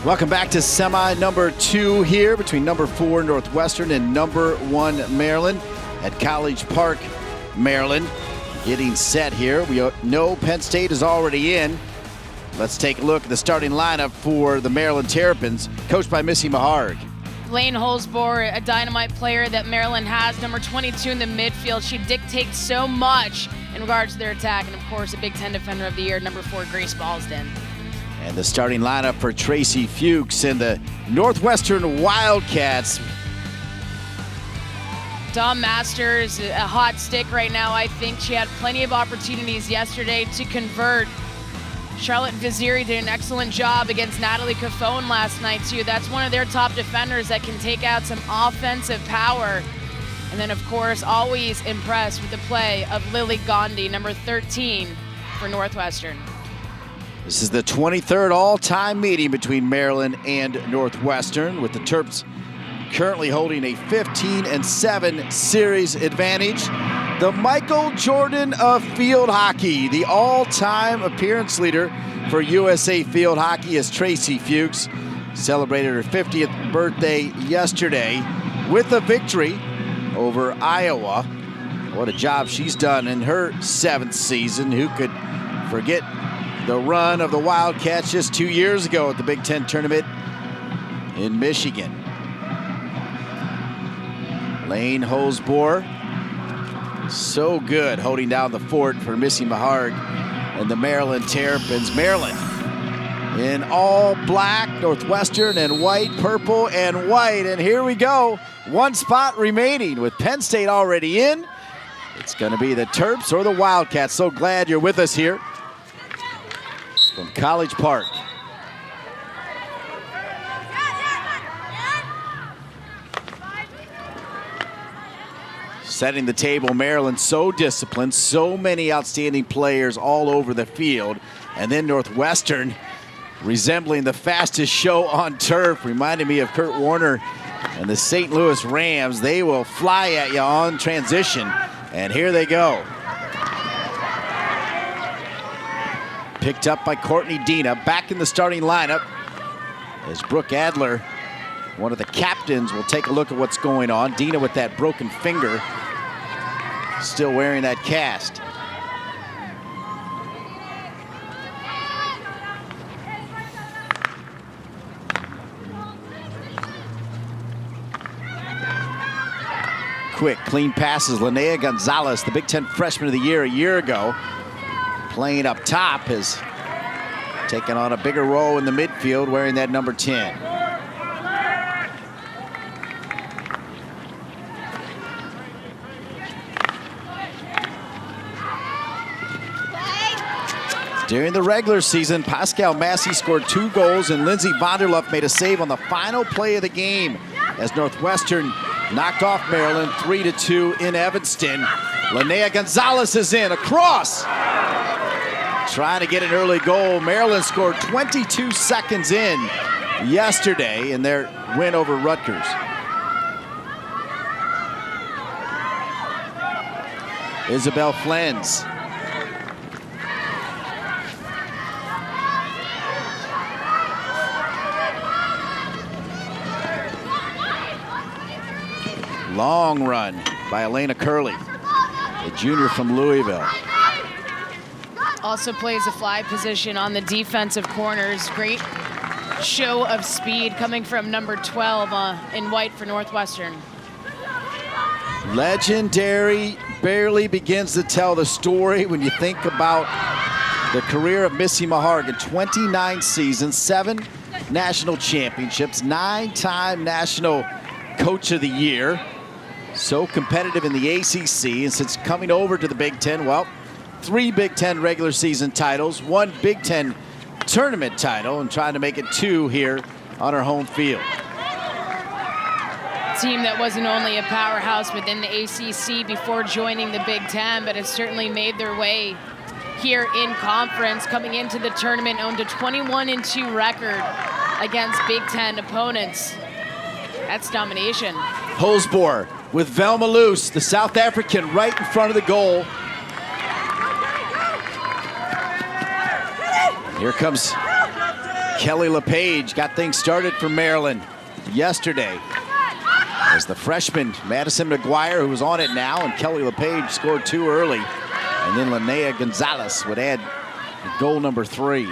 Welcome back to semi number 2 here between number 4 Northwestern and number 1 Maryland at College Park, Maryland. Getting set here. We know Penn State is already in. Let's take a look at the starting lineup for the Maryland Terrapins, coached by Missy Maharg. Lane Holzbohr, a dynamite player that Maryland has, number 22 in the midfield. She dictates so much in regards to their attack, and of course a Big Ten Defender of the Year, number 4 Grace Ballston. And the starting lineup for Tracy Fuchs and the Northwestern Wildcats. Dom Masters, a hot stick right now. I think she had plenty of opportunities yesterday to convert. Charlotte Viziri did an excellent job against Natalie Cofone last night too. That's one of their top defenders that can take out some offensive power. And then of course, always impressed with the play of Lily Gandhi, number 13 for Northwestern. This is the 23rd all-time meeting between Maryland and Northwestern, with the Terps currently holding a 15-7 series advantage. The Michael Jordan of field hockey, the all-time appearance leader for USA Field Hockey, is Tracy Fuchs. Celebrated her 50th birthday yesterday with a victory over Iowa. What a job she's done in her 7th season. Who could forget the run of the Wildcats just 2 years ago at the Big Ten tournament in Michigan. Lane Holzbohr, so good holding down the fort for Missy Maharg and the Maryland Terrapins. Maryland in all black, Northwestern and white, purple and white. And here we go, one spot remaining with Penn State already in. It's gonna be the Terps or the Wildcats. So glad you're with us here from College Park. Setting the table, Maryland so disciplined, so many outstanding players all over the field. And then Northwestern resembling the fastest show on turf, reminding me of Kurt Warner and the St. Louis Rams. They will fly at you on transition, and here they go. Picked up by Courtney Dina, back in the starting lineup as Brooke Adler, one of the captains, will take a look at what's going on. Dina with that broken finger, still wearing that cast. Quick, clean passes. Linnea Gonzalez, the Big Ten Freshman of the Year a year ago, playing up top, has taken on a bigger role in the midfield, wearing that number 10. During the regular season, Pascal Massey scored 2 goals and Lindsey Vonderluff made a save on the final play of the game as Northwestern knocked off Maryland 3-2 in Evanston. Linnea Gonzalez is in, across. Trying to get an early goal. Maryland scored 22 seconds in yesterday in their win over Rutgers. Isabel Flens. Long run by Elena Curley, a junior from Louisville. Also plays a fly position on the defensive corners. Great show of speed coming from number 12 in white for Northwestern. Legendary barely begins to tell the story when you think about the career of Missy Maharg in 29 seasons, 7 national championships, 9-time National Coach of the Year. So competitive in the ACC, and since coming over to the Big Ten, well, 3 Big Ten regular season titles, 1 Big Ten tournament title, and trying to make it 2 here on her home field. Team that wasn't only a powerhouse within the ACC before joining the Big Ten, but has certainly made their way here in conference. Coming into the tournament, owned a 21-2 record against Big Ten opponents. That's domination. Holzbohr with Velma Luce, the South African, right in front of the goal. Here comes Kelly LePage got things started for Maryland yesterday. As the freshman, Madison McGuire, who was on it now, and Kelly LePage scored 2 early. And then Linnea Gonzalez would add goal number 3.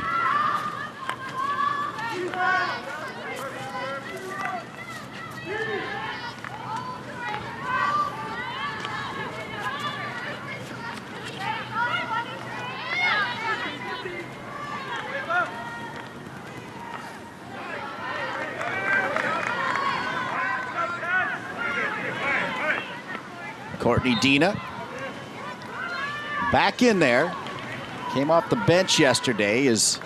Courtney Dina back in there. Came off the bench yesterday. Is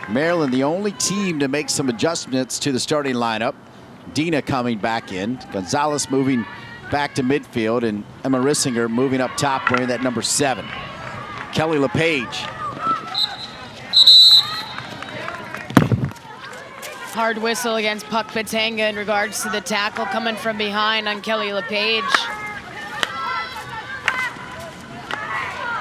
Maryland the only team to make some adjustments to the starting lineup? Dina coming back in. Gonzalez moving back to midfield, and Emma Rissinger moving up top wearing that number 7. Kelly LePage. Hard whistle against Puck Batanga in regards to the tackle coming from behind on Kelly LePage.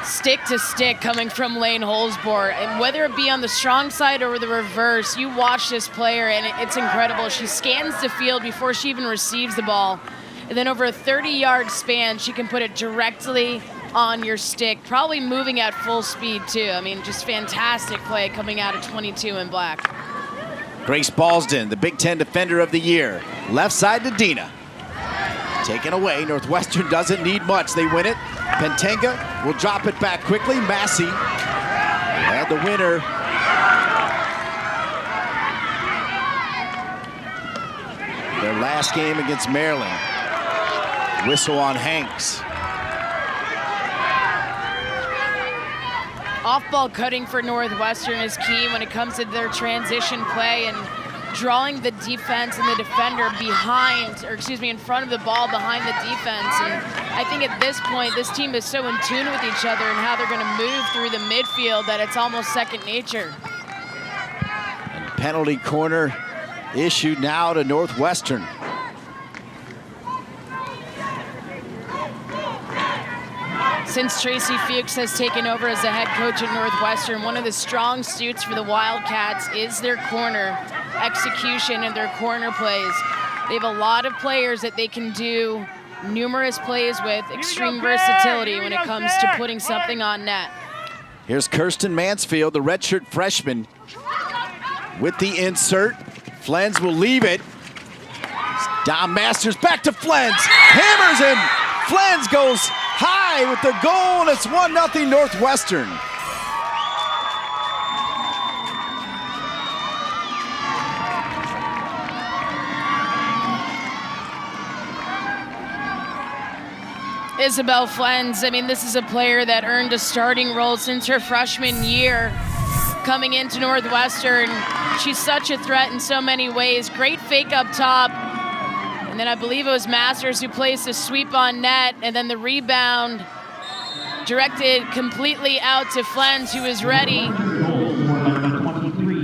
Stick to stick coming from Lane Holzbohr, and whether it be on the strong side or the reverse, you watch this player and it's incredible. She scans the field before she even receives the ball, and then over a 30-yard span she can put it directly on your stick, probably moving at full speed too. I mean, just fantastic play coming out of 22 in black. Grace Ballston, the Big Ten Defender of the Year. Left side to Dina. Taken away. Northwestern doesn't need much. They win it. Pentanga will drop it back quickly. Massey had the winner. Their last game against Maryland. Whistle on Hanks. Off-ball cutting for Northwestern is key when it comes to their transition play and drawing the defense and the defender behind, or excuse me, in front of the ball behind the defense. And I think at this point, this team is so in tune with each other and how they're going to move through the midfield that it's almost second nature. And penalty corner issued now to Northwestern. Since Tracy Fuchs has taken over as the head coach at Northwestern, one of the strong suits for the Wildcats is their corner execution and their corner plays. They have a lot of players that they can do numerous plays with, extreme versatility when it comes to putting something on net. Here's Kirsten Mansfield, the redshirt freshman, with the insert. Flens will leave it. Dom Masters back to Flens. Hammers in. Flens goes high with the goal, and it's 1-0 Northwestern. Isabel Flens, I mean, this is a player that earned a starting role since her freshman year coming into Northwestern. She's such a threat in so many ways. Great fake up top. And then I believe it was Masters who placed a sweep on net, and then the rebound directed completely out to Flens, who was ready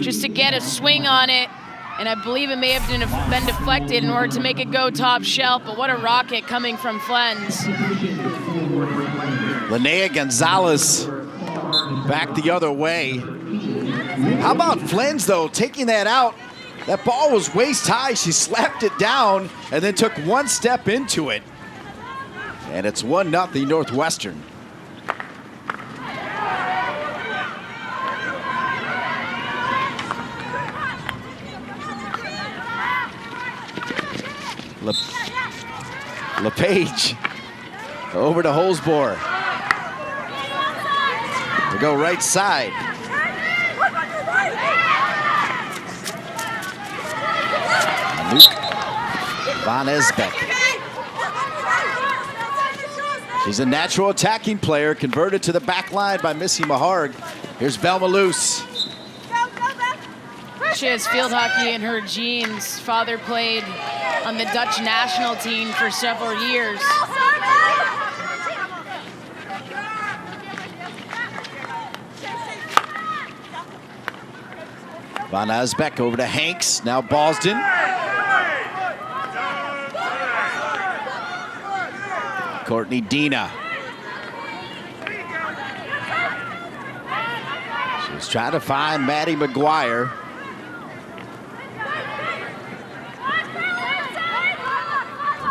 just to get a swing on it. And I believe it may have been deflected in order to make it go top shelf, but what a rocket coming from Flens. Linnea Gonzalez back the other way. How about Flens, though, taking that out? That ball was waist high. She slapped it down and then took one step into it. And it's 1-0 Northwestern. LePage over to Holzbohr. To go right side. Van Esbeck. She's a natural attacking player, converted to the back line by Missy Maharg. Here's Velma Luce. She has field hockey in her genes. Father played on the Dutch national team for several years. Van Esbeck over to Hanks. Now Ballston. Courtney Dina. She's trying to find Maddie McGuire.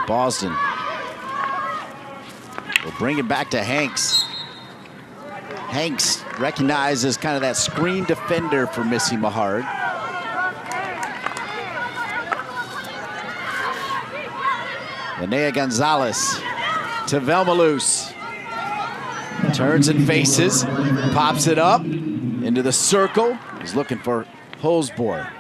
Boston will bring it back to Hanks. Hanks recognized as kind of that screen defender for Missy Mahard. Linnea Gonzalez to Velma Luce. Turns and faces, pops it up into the circle. He's looking for Holzbohr.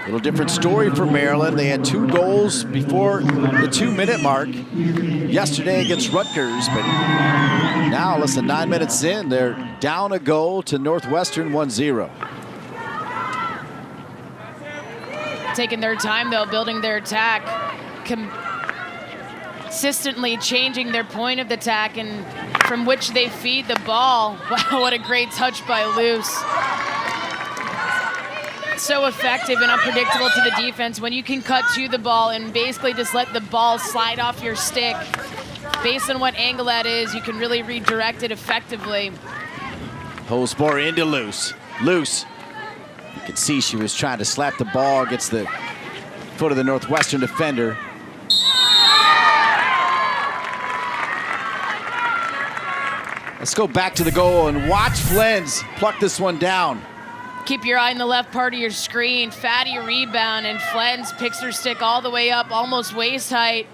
Little different story for Maryland. They had 2 goals before the 2-minute mark yesterday against Rutgers, but now less than 9 minutes in, they're down a goal to Northwestern 1-0. Taking their time though, building their attack, consistently changing their point of the attack and from which they feed the ball. Wow, what a great touch by Luce. So effective and unpredictable to the defense when you can cut to the ball and basically just let the ball slide off your stick. Based on what angle that is, you can really redirect it effectively. Holzbohr into Luce. Luce, you can see she was trying to slap the ball against the foot of the Northwestern defender. Let's go back to the goal and watch Flens pluck this one down. Keep your eye on the left part of your screen. Fatty rebound, and Flens picks her stick all the way up, almost waist height,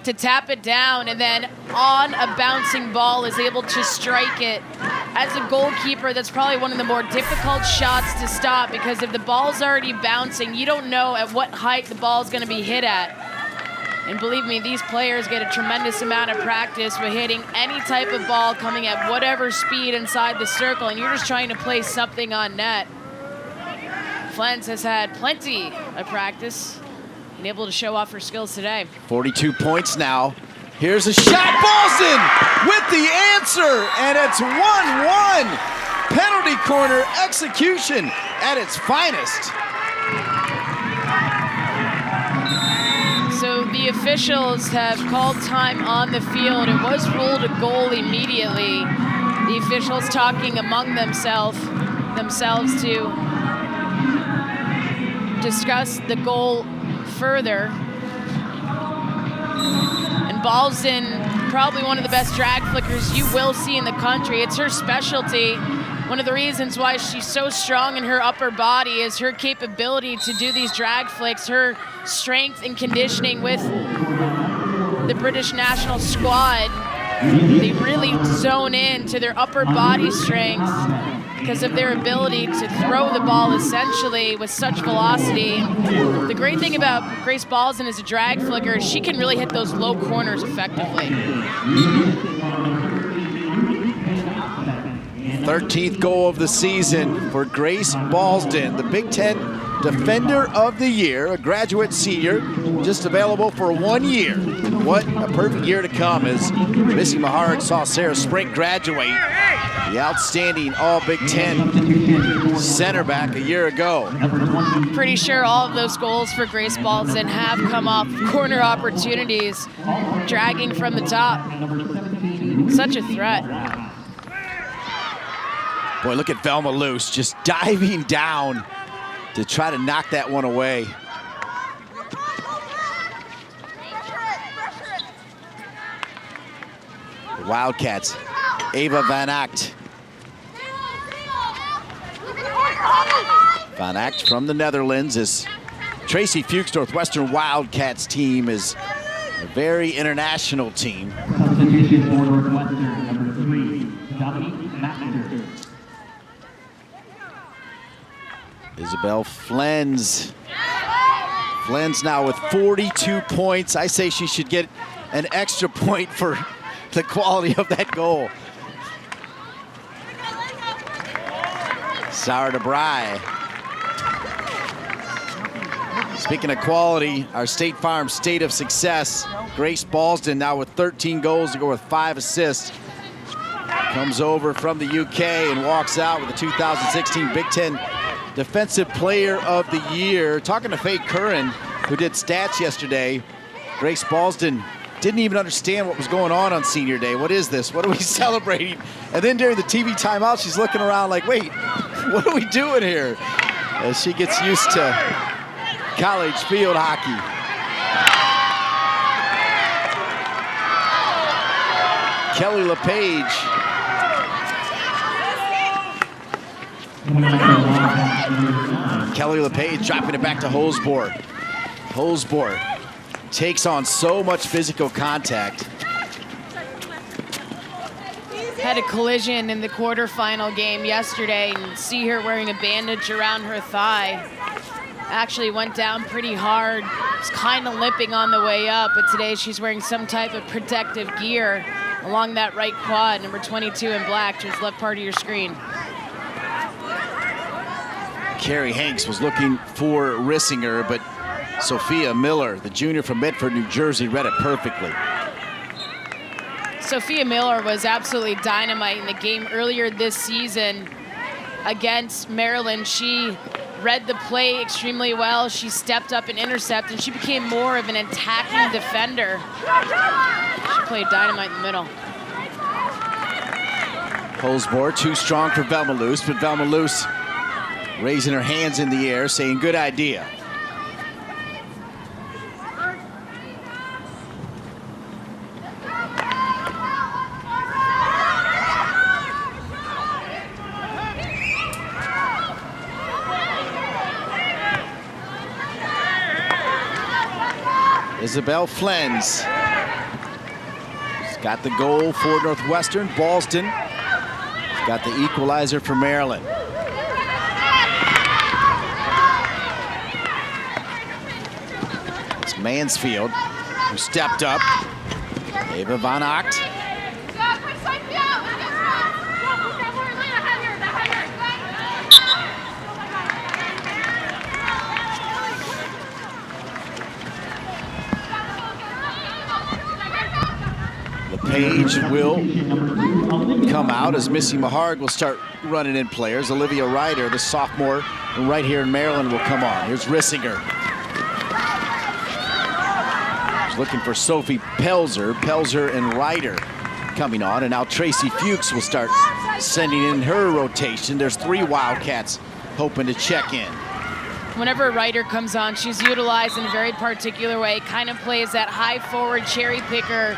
to tap it down, and then on a bouncing ball is able to strike it. As a goalkeeper, that's probably one of the more difficult shots to stop, because if the ball's already bouncing, you don't know at what height the ball's going to be hit at. And believe me, these players get a tremendous amount of practice with hitting any type of ball coming at whatever speed inside the circle, and you're just trying to place something on net. Flens has had plenty of practice and able to show off her skills today. 42 points now. Here's a shot. Boston with the answer, and it's 1-1. Penalty corner execution at its finest. So the officials have called time on the field. It was ruled a goal immediately. The officials talking among themselves to discuss the goal further. And Boston, probably one of the best drag flickers you will see in the country. It's her specialty. One of the reasons why she's so strong in her upper body is her capability to do these drag flicks, her strength and conditioning with the British national squad. They really zone in to their upper body strength because of their ability to throw the ball essentially with such velocity. The great thing about Grace Boston as a drag flicker is she can really hit those low corners effectively. 13th goal of the season for Grace Boston, the Big Ten Defender of the Year, a graduate senior, just available for 1 year. What a perfect year to come as Missy Mahard saw Sarah Sprink graduate, the outstanding All-Big Ten center back a year ago. Pretty sure all of those goals for Grace Boston have come off corner opportunities, dragging from the top. Such a threat. Boy, look at Velma Luce just diving down to try to knock that one away. The Wildcats, Ava Van Acht. Van Acht from the Netherlands. Is Tracy Fuchs' Northwestern Wildcats team is a very international team. Isabel Flens. Flens now with 42 points. I say she should get an extra point for the quality of that goal. Sarah DeBry. Speaking of quality, our State Farm State of Success, Grace Boston now with 13 goals to go with 5 assists. Comes over from the UK and walks out with the 2016 Big Ten Defensive Player of the Year. Talking to Faye Curran, who did stats yesterday, Grace Boston didn't even understand what was going on senior day. What is this? What are we celebrating? And then during the TV timeout, she's looking around like, wait, what are we doing here? As she gets used to college field hockey. Kelly LePage. Kelly LePage dropping it back to Holzbohr. Holzbohr takes on so much physical contact. Had a collision in the quarterfinal game yesterday, and see her wearing a bandage around her thigh. Actually went down pretty hard. Was kind of limping on the way up, but today she's wearing some type of protective gear along that right quad, number 22 in black, towards the left part of your screen. Carrie Hanks was looking for Rissinger, but Sophia Miller, the junior from Medford, New Jersey, read it perfectly. Sophia Miller was absolutely dynamite in the game earlier this season against Maryland. She read the play extremely well. She stepped up and intercepted, and she became more of an attacking defender. She played dynamite in the middle. Holzbohr too strong for Velma Luce, but Velma Luce raising her hands in the air, saying, good idea. Isabel Flens. She's got the goal for Northwestern. Ballston got the equalizer for Maryland. It's Mansfield who stepped up. Ava Van Acht. LePage will come out as Missy Maharg will start running in players. Olivia Ryder, the sophomore right here in Maryland, will come on. Here's Rissinger. She's looking for Sophie Pelzer. Pelzer and Ryder coming on, and now Tracy Fuchs will start sending in her rotation. There's 3 Wildcats hoping to check in. Whenever Ryder comes on, she's utilized in a very particular way. Kind of plays that high forward cherry picker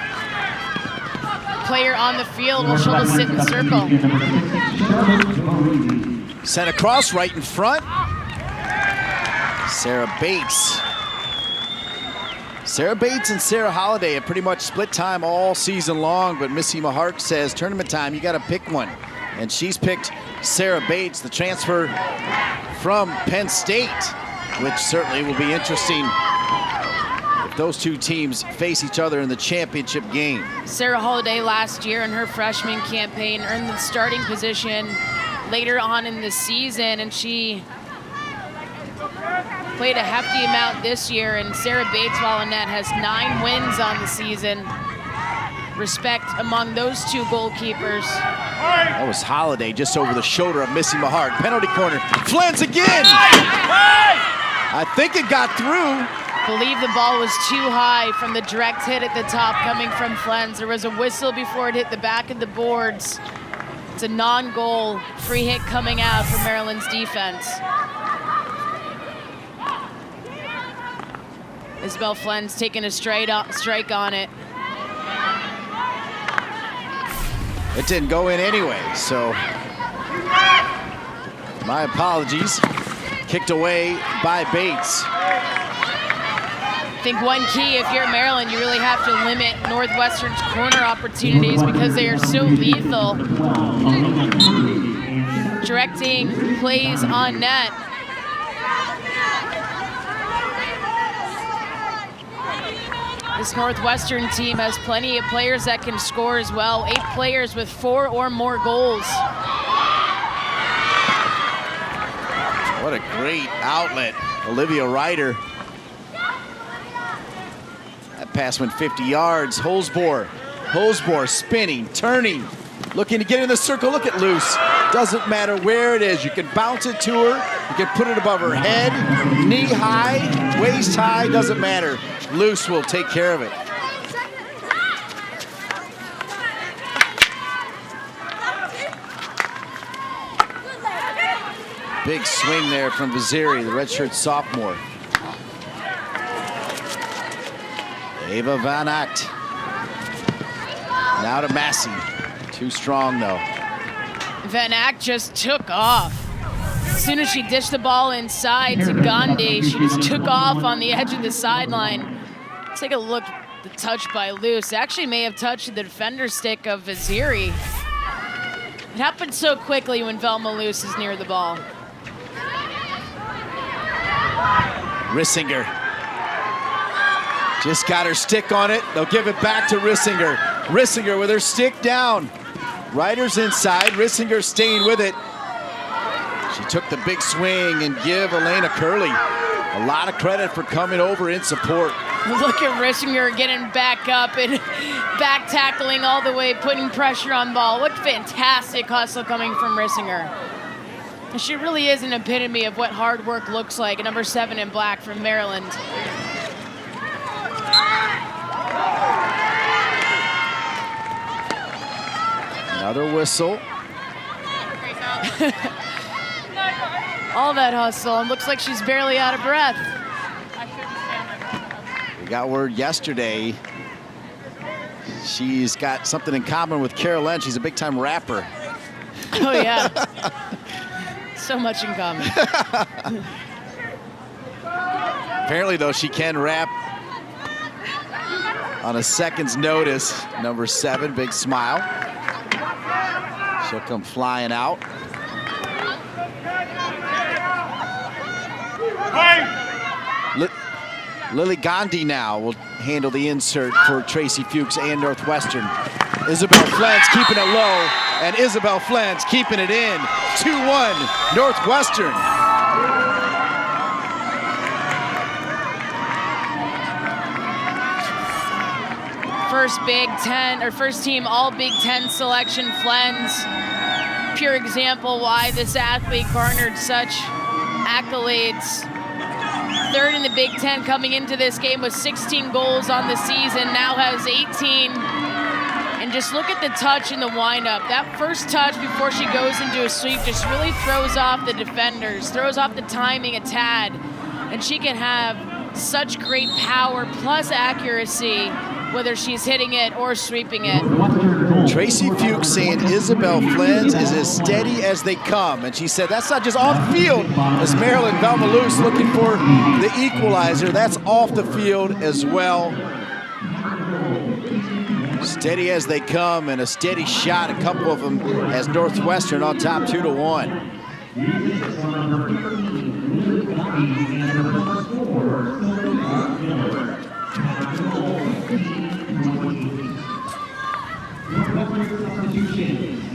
player on the field while she'll just sit in the circle. Sent across right in front. Sarah Bates. Sarah Bates and Sarah Holliday have pretty much split time all season long, but Missy Mahark says tournament time, you got to pick one. And she's picked Sarah Bates, the transfer from Penn State, which certainly will be interesting if those two teams face each other in the championship game. Sarah Holliday last year in her freshman campaign earned the starting position later on in the season, and she played a hefty amount this year. And Sarah Bates, while in net, has 9 wins on the season. Respect among those 2 goalkeepers. That was Holliday just over the shoulder of Missy Maharg. Penalty corner. Flens again! I think it got through. Believe the ball was too high from the direct hit at the top coming from Flens. There was a whistle before it hit the back of the boards. It's a non-goal free hit coming out for Maryland's defense. Isabel Flens taking a strike on it. It didn't go in anyway, so my apologies. Kicked away by Bates. I think one key, if you're Maryland, you really have to limit Northwestern's corner opportunities because they are so lethal. Directing plays on net. This Northwestern team has plenty of players that can score as well. 8 players with 4 or more goals. What a great outlet, Olivia Ryder. That pass went 50 yards. Holzbohr spinning, turning, looking to get in the circle. Look at Luce. Doesn't matter where it is. You can bounce it to her. You can put it above her head, knee high, waist high, doesn't matter. Luce will take care of it. Big swing there from Vaziri, the redshirt sophomore. Ava Van Acht. Now to Massey. Too strong, though. Van Acht just took off. As soon as she dished the ball inside to Gandhi, she just took off on the edge of the sideline. Let's take a look at the touch by Luce. Actually may have touched the defender stick of Vaziri. It happened so quickly when Velma Luce is near the ball. Rissinger. Just got her stick on it. They'll give it back to Rissinger. Rissinger with her stick down. Ryder's inside. Rissinger staying with it. She took the big swing and give Elena Curley a lot of credit for coming over in support. Look at Rissinger getting back up and back tackling all the way, putting pressure on ball. What fantastic hustle coming from Rissinger. She really is an epitome of what hard work looks like. Number 7 in black from Maryland. Another whistle. All that hustle, and looks like she's barely out of breath. We got word yesterday she's got something in common with Carol Lynn. She's a big-time rapper. Oh, yeah. So much in common. Apparently, though, she can rap on a second's notice. Number 7, big smile. She'll come flying out. Lily Gandhi now will handle the insert for Tracy Fuchs and Northwestern. Isabel Flens keeping it low, and Isabel Flens keeping it in. 2-1 Northwestern. First Big Ten, or first team all Big Ten selection, Flens. Pure example why this athlete garnered such accolades. Third in the Big Ten coming into this game with 16 goals on the season, now has 18. And just look at the touch in the windup. That first touch before she goes into a sweep just really throws off the defenders, throws off the timing a tad. And she can have such great power plus accuracy, whether she's hitting it or sweeping it. Tracy Fuchs saying Isabel Flens is as steady as they come. And she said that's not just off the field, as Maryland Velma Luce looking for the equalizer. That's off the field as well. Steady as they come, and a steady shot, a couple of them as Northwestern on top 2-1.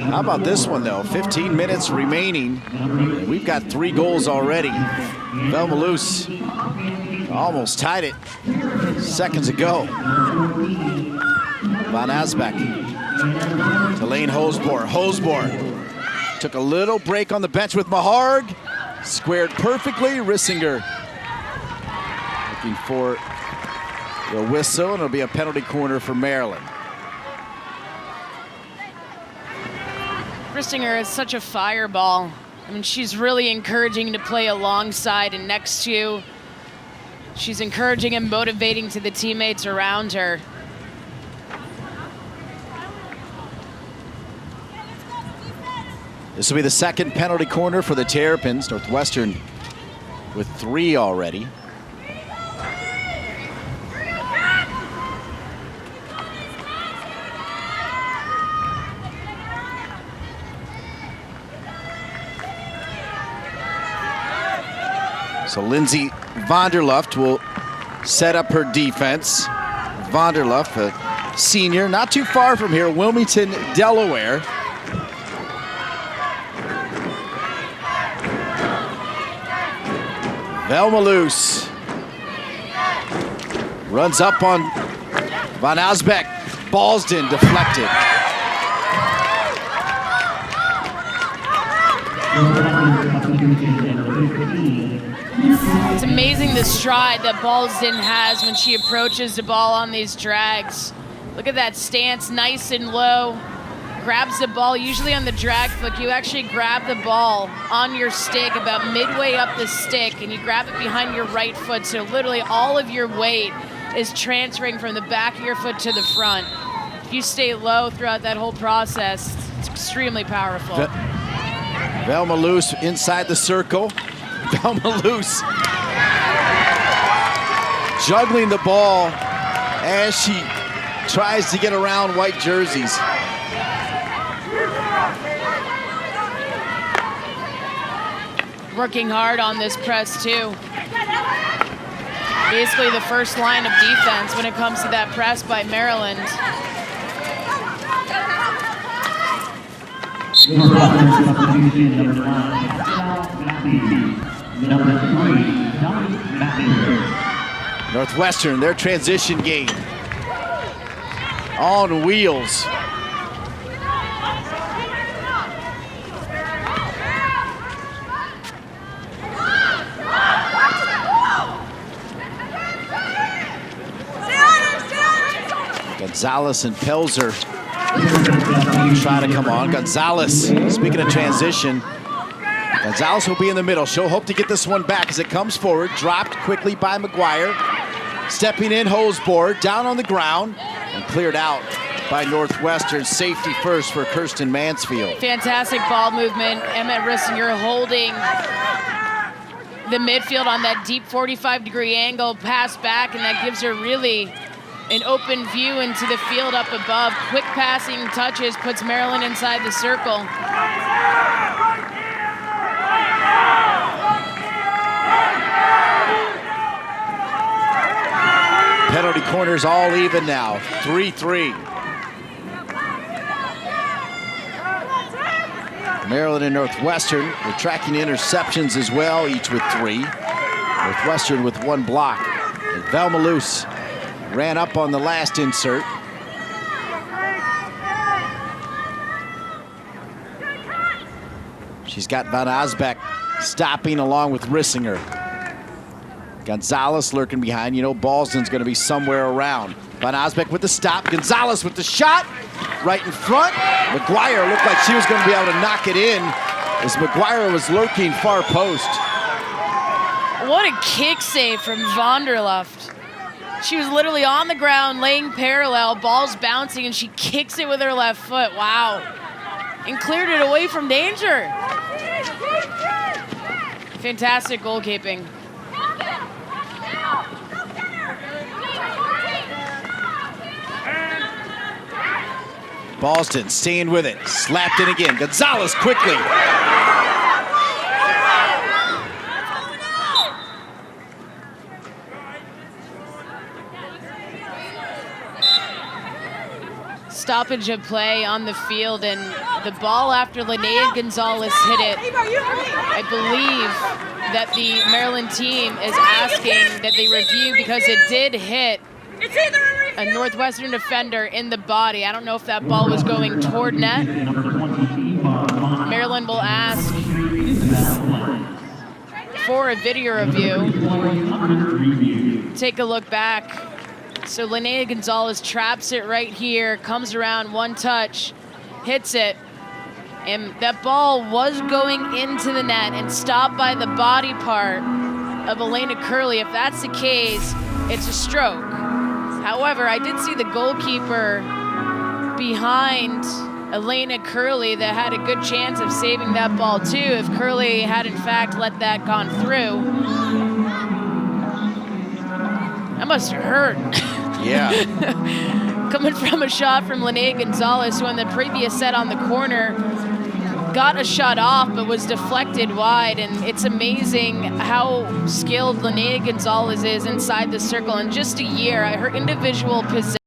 How about this one, though? 15 minutes remaining. We've got 3 goals already. Velma Luce almost tied it seconds ago. Van Asbeck to Lane Hosbor. Hosbor took a little break on the bench with Maharg. Squared perfectly. Rissinger looking for the whistle, and it'll be a penalty corner for Maryland. Rissinger is such a fireball. I mean, she's really encouraging to play alongside and next to. She's encouraging and motivating to the teammates around her. This will be the second penalty corner for the Terrapins. Northwestern with 3 already. So Lindsay Vonderluft will set up her defense. Vonderluft, a senior, not too far from here, Wilmington, Delaware. Velma Luce runs up on Van Asbeck. Ballsden deflected. It's amazing the stride that Ballsden has when she approaches the ball on these drags. Look at that stance, nice and low. grabs the ball, usually on the drag flick. You actually grab the ball on your stick about midway up the stick, and you grab it behind your right foot, so literally all of your weight is transferring from the back of your foot to the front. If you stay low throughout that whole process, it's extremely powerful. Velma Luce inside the circle. Velma Luce juggling the ball as she tries to get around white jerseys. Working hard on this press too. Basically the first line of defense when it comes to that press by Maryland. Northwestern, their transition game on wheels. Gonzalez and Pelzer try to come on. Gonzalez, speaking of transition, Gonzalez will be in the middle. She'll hope to get this one back as it comes forward. Dropped quickly by McGuire. Stepping in, Hosborg down on the ground and cleared out by Northwestern. Safety first for Kirsten Mansfield. Fantastic ball movement. Emmett Rissinger holding the midfield on that deep 45-degree angle, pass back, and that gives her really an open view into the field up above. Quick passing touches, puts Maryland inside the circle. Penalty corners all even now, 3-3. Maryland and Northwestern, they're tracking interceptions as well, each with 3. Northwestern with 1 block. And Velma Luce ran up on the last insert. She's got Van Asbeck stopping along with Rissinger. Gonzalez lurking behind. You know Ballston's going to be somewhere around. Van Asbeck with the stop. Gonzalez with the shot right in front. McGuire looked like she was going to be able to knock it in as McGuire was lurking far post. What a kick save from Vonderluft. She was literally on the ground, laying parallel, ball's bouncing, and she kicks it with her left foot. Wow. And cleared it away from danger. Fantastic goalkeeping. Ballston staying with it, slapped in again. Gonzalez quickly. Stoppage of play on the field, and the ball after Linnea Gonzalez hit it, I believe that the Maryland team is asking that they review because it did hit a Northwestern defender in the body. I don't know if that ball was going toward net. Maryland will ask for a video review. Take a look back. So Linnea Gonzalez traps it right here, comes around, 1 touch, hits it, and that ball was going into the net and stopped by the body part of Elena Curley. If that's the case, it's a stroke. However, I did see the goalkeeper behind Elena Curley that had a good chance of saving that ball too if Curley had in fact let that gone through. That must have hurt. Yeah. Coming from a shot from Linnea Gonzalez, who on the previous set on the corner got a shot off but was deflected wide. And it's amazing how skilled Linnea Gonzalez is inside the circle. In just a year, her individual possession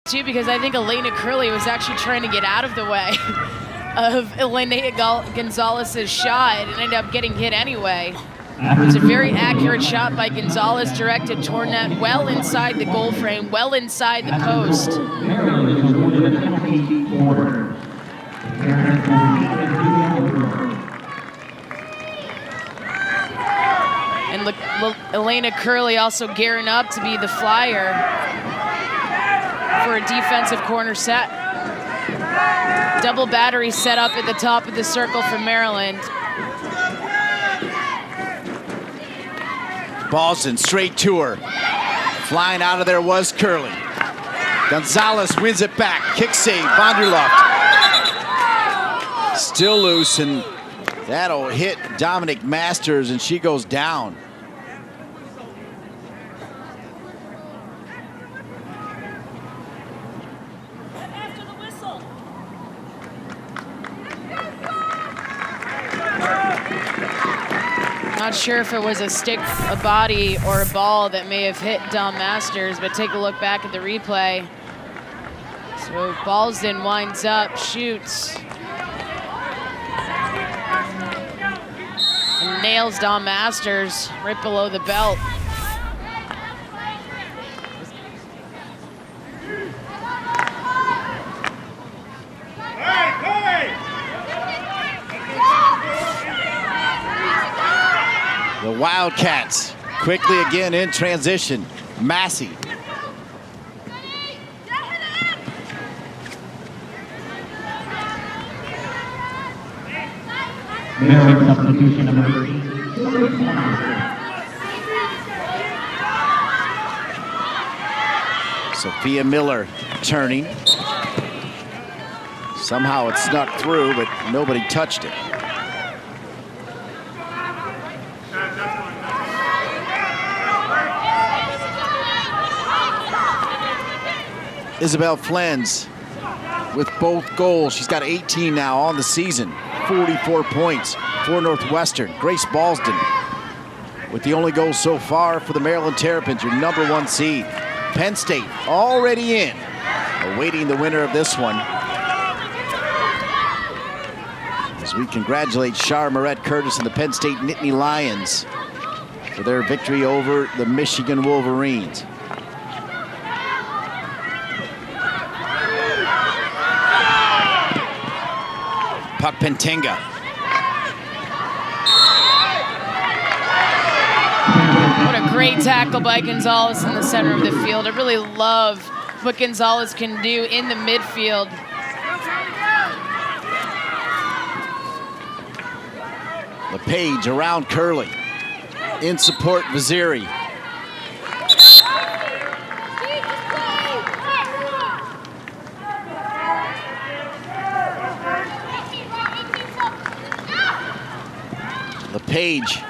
too, because I think Elena Curley was actually trying to get out of the way of Elena Gonzalez's shot and ended up getting hit anyway. It was a very accurate shot by Gonzalez, directed toward net, well inside the goal frame, well inside the post. And look, Elena Curley also gearing up to be the flyer for a defensive corner set. Double battery set up at the top of the circle for Maryland. Ballston straight to her. Flying out of there was Curley. Gonzalez wins it back. Kick save, Vanderloft. Still loose, and that'll hit Dominic Masters, and she goes down. Not sure if it was a stick, a body, or a ball that may have hit Dom Masters, but take a look back at the replay. So Ballston winds up, shoots, and nails Dom Masters right below the belt. The Wildcats quickly again in transition. Massey. Maryland substitution number 3. Sophia Miller turning. Somehow it snuck through, but nobody touched it. Isabel Flens with both goals. She's got 18 now on the season. 44 points for Northwestern. Grace Ballston with the only goal so far for the Maryland Terrapins, your #1 seed. Penn State already in, awaiting the winner of this one. As we congratulate Char Moret Curtis and the Penn State Nittany Lions for their victory over the Michigan Wolverines. Puck Pentinga. What a great tackle by Gonzalez in the center of the field. I really love what Gonzalez can do in the midfield. LePage around Curley. In support, Vaziri. LePage.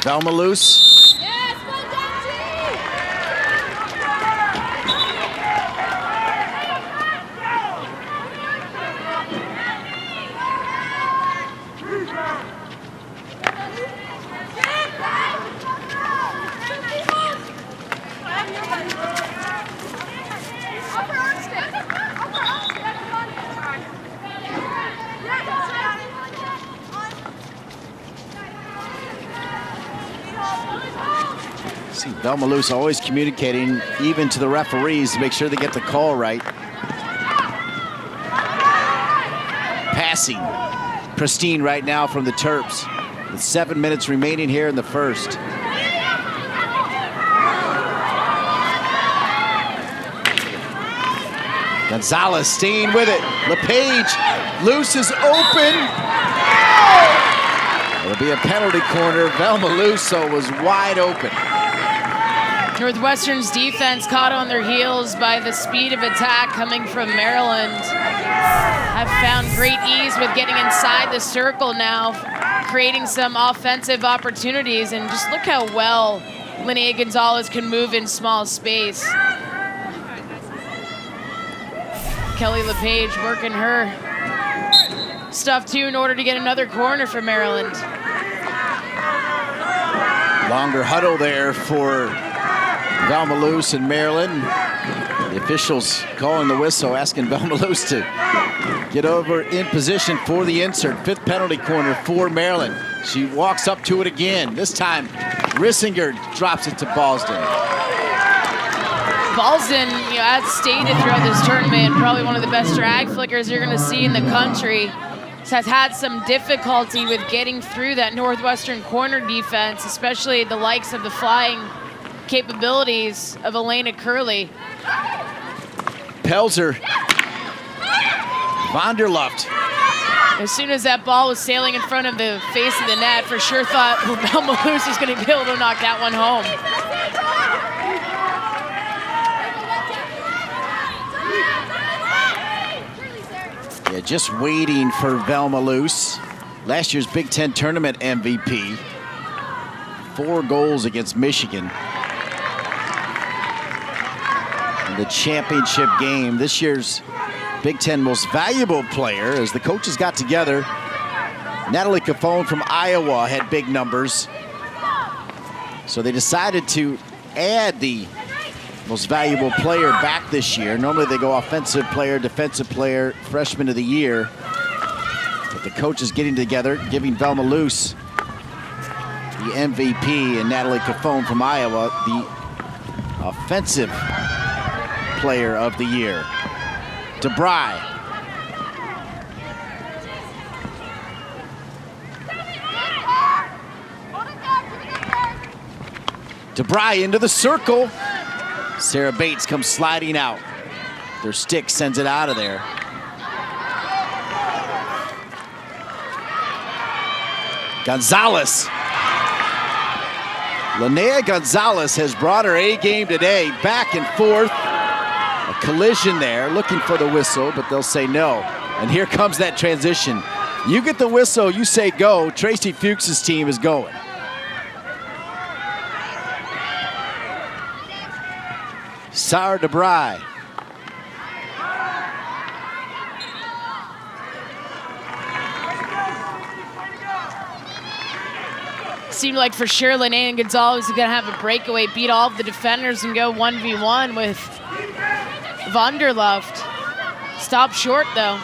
Velma loose. See Velma Luce always communicating even to the referees to make sure they get the call right. Passing pristine right now from the Terps with 7 minutes remaining here in the first. Gonzalez staying with it. LePage, Luce is open. It'll be a penalty corner. Velma Luso was wide open. Northwestern's defense caught on their heels by the speed of attack coming from Maryland. Have found great ease with getting inside the circle now, creating some offensive opportunities, and just look how well Linnea Gonzalez can move in small space. Kelly LePage working her stuff too in order to get another corner for Maryland. Longer huddle there for Velma Luce and Maryland. The officials calling the whistle, asking Velma Luce to get over in position for the insert. 5th penalty corner for Maryland. She walks up to it again. This time, Rissinger drops it to Ballston. Ballston, you know, as stated throughout this tournament, probably one of the best drag flickers you're going to see in the country. Has had some difficulty with getting through that Northwestern corner defense, especially the likes of the flying capabilities of Elena Curley. Pelzer. Vanderluft. As soon as that ball was sailing in front of the face of the net, for sure thought Velma Luce was going to be able to knock that one home. Yeah, just waiting for Velma Luce. Last year's Big Ten tournament MVP. 4 goals against Michigan. In the championship game, this year's Big Ten most valuable player, as the coaches got together. Natalie Cafone from Iowa had big numbers. So they decided to add the most valuable player back this year. Normally they go offensive player, defensive player, freshman of the year. But the coaches getting together, giving Velma Luce the MVP and Natalie Cafone from Iowa the offensive player of the year. DeBry. DeBry into the circle. Sarah Bates comes sliding out. Their stick sends it out of there. Gonzalez. Linnea Gonzalez has brought her A game today. Back and forth. A collision there, looking for the whistle, but they'll say no. And here comes that transition. You get the whistle, you say go. Tracy Fuchs' team is going. Sarah DeBry. Seemed like for sure Linnea Gonzalez was going to have a breakaway, beat all of the defenders and go 1v1 with Vanderluft. Stopped short though.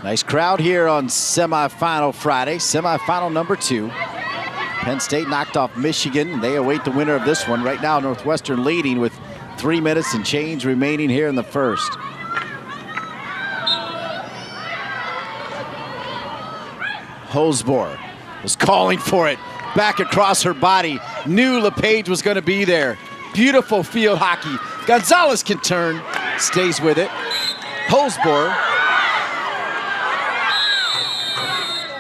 Nice crowd here on semifinal Friday, semifinal number 2. Penn State knocked off Michigan. They await the winner of this one. Right now, Northwestern leading with 3 minutes and change remaining here in the first. Hosbor was calling for it. Back across her body. Knew LePage was going to be there. Beautiful field hockey. Gonzalez can turn. Stays with it. Hosbor.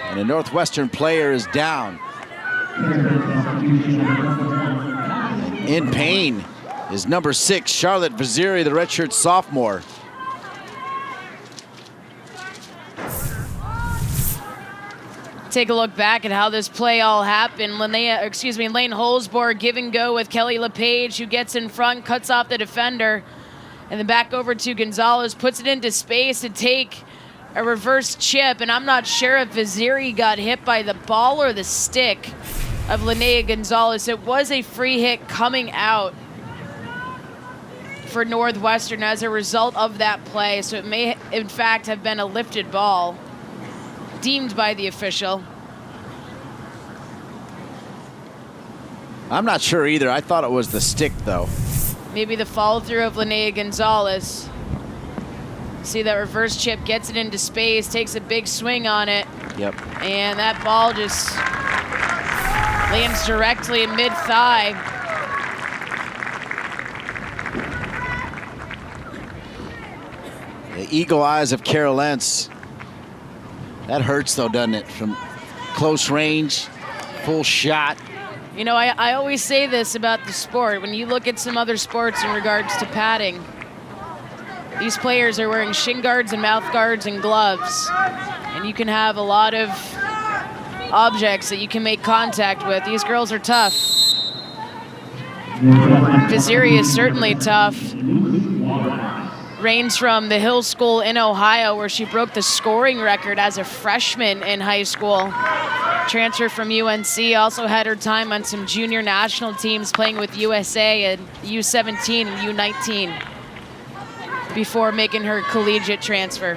And a Northwestern player is down. And in pain is number 6, Charlotte Vaziri, the redshirt sophomore. Take a look back at how this play all happened. Lane Holsborg give and go with Kelly LePage, who gets in front, cuts off the defender, and then back over to Gonzalez, puts it into space to take a reverse chip, and I'm not sure if Vaziri got hit by the ball or the stick of Linnea Gonzalez. It was a free hit coming out for Northwestern as a result of that play, so it may in fact have been a lifted ball deemed by the official. I'm not sure either. I thought it was the stick though. Maybe the follow through of Linnea Gonzalez. See that reverse chip, gets it into space, takes a big swing on it. Yep. And that ball just lands directly in mid-thigh. The eagle eyes of Carol Entz. That hurts though, doesn't it? From close range, full shot. You know, I always say this about the sport. When you look at some other sports in regards to padding, these players are wearing shin guards and mouth guards and gloves. And you can have a lot of objects that you can make contact with. These girls are tough. Vaziri is certainly tough. Reigns from the Hill School in Ohio, where she broke the scoring record as a freshman in high school. Transfer from UNC, also had her time on some junior national teams playing with USA and U17 and U19 before making her collegiate transfer.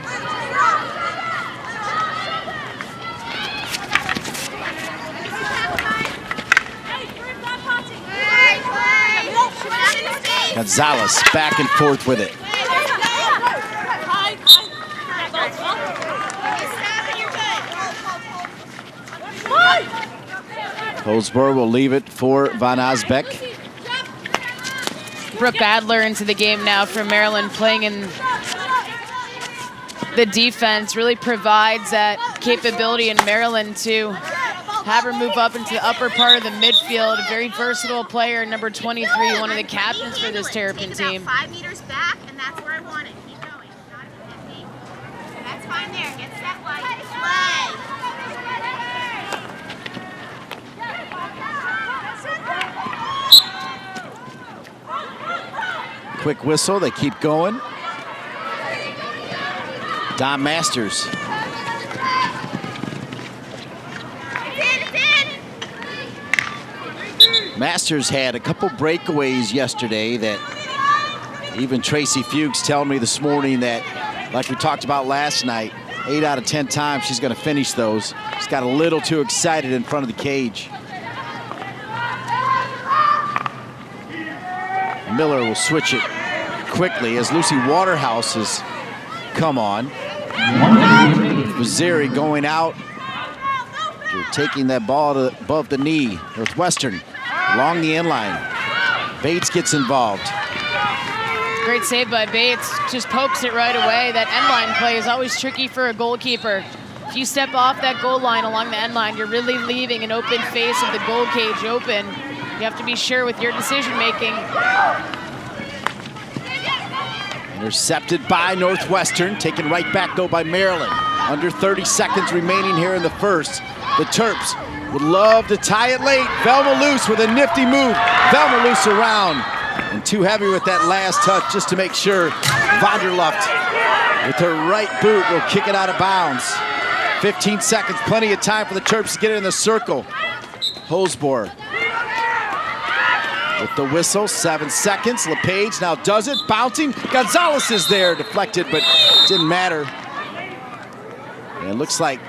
Gonzalez back and forth with it. Holzbohr will leave it for Van Asbeck. Brooke Adler into the game now for Maryland, playing in the defense. Really provides that capability in Maryland to have her move up into the upper part of the midfield. A very versatile player, number 23, one of the captains for this Terrapin team. 5 meters back, and that's where I want it. Keep going. Not even 50. That's fine there. Get set wide. Play. Quick whistle, they keep going. Don Masters. Masters had a couple breakaways yesterday that even Tracy Fuchs telling me this morning that, like we talked about last night, 8 out of 10 times she's going to finish those. She's got a little too excited in front of the cage. Miller will switch it quickly as Lucy Waterhouse has come on. Vaziri going out. You're taking that ball to above the knee. Northwestern along the end line. Bates gets involved. Great save by Bates, just pokes it right away. That end line play is always tricky for a goalkeeper. If you step off that goal line along the end line, you're really leaving an open face of the goal cage open. You have to be sure with your decision making. Intercepted by Northwestern, taken right back though by Maryland. Under 30 seconds remaining here in the first. The Terps would love to tie it late. Velma Luce with a nifty move. Velma Luce around. And too heavy with that last touch just to make sure Vanderluft with her right boot will kick it out of bounds. 15 seconds, plenty of time for the Terps to get it in the circle. Holzbohr with the whistle, 7 seconds. LePage now does it, bouncing. Gonzalez is there, deflected, but didn't matter. And it looks like.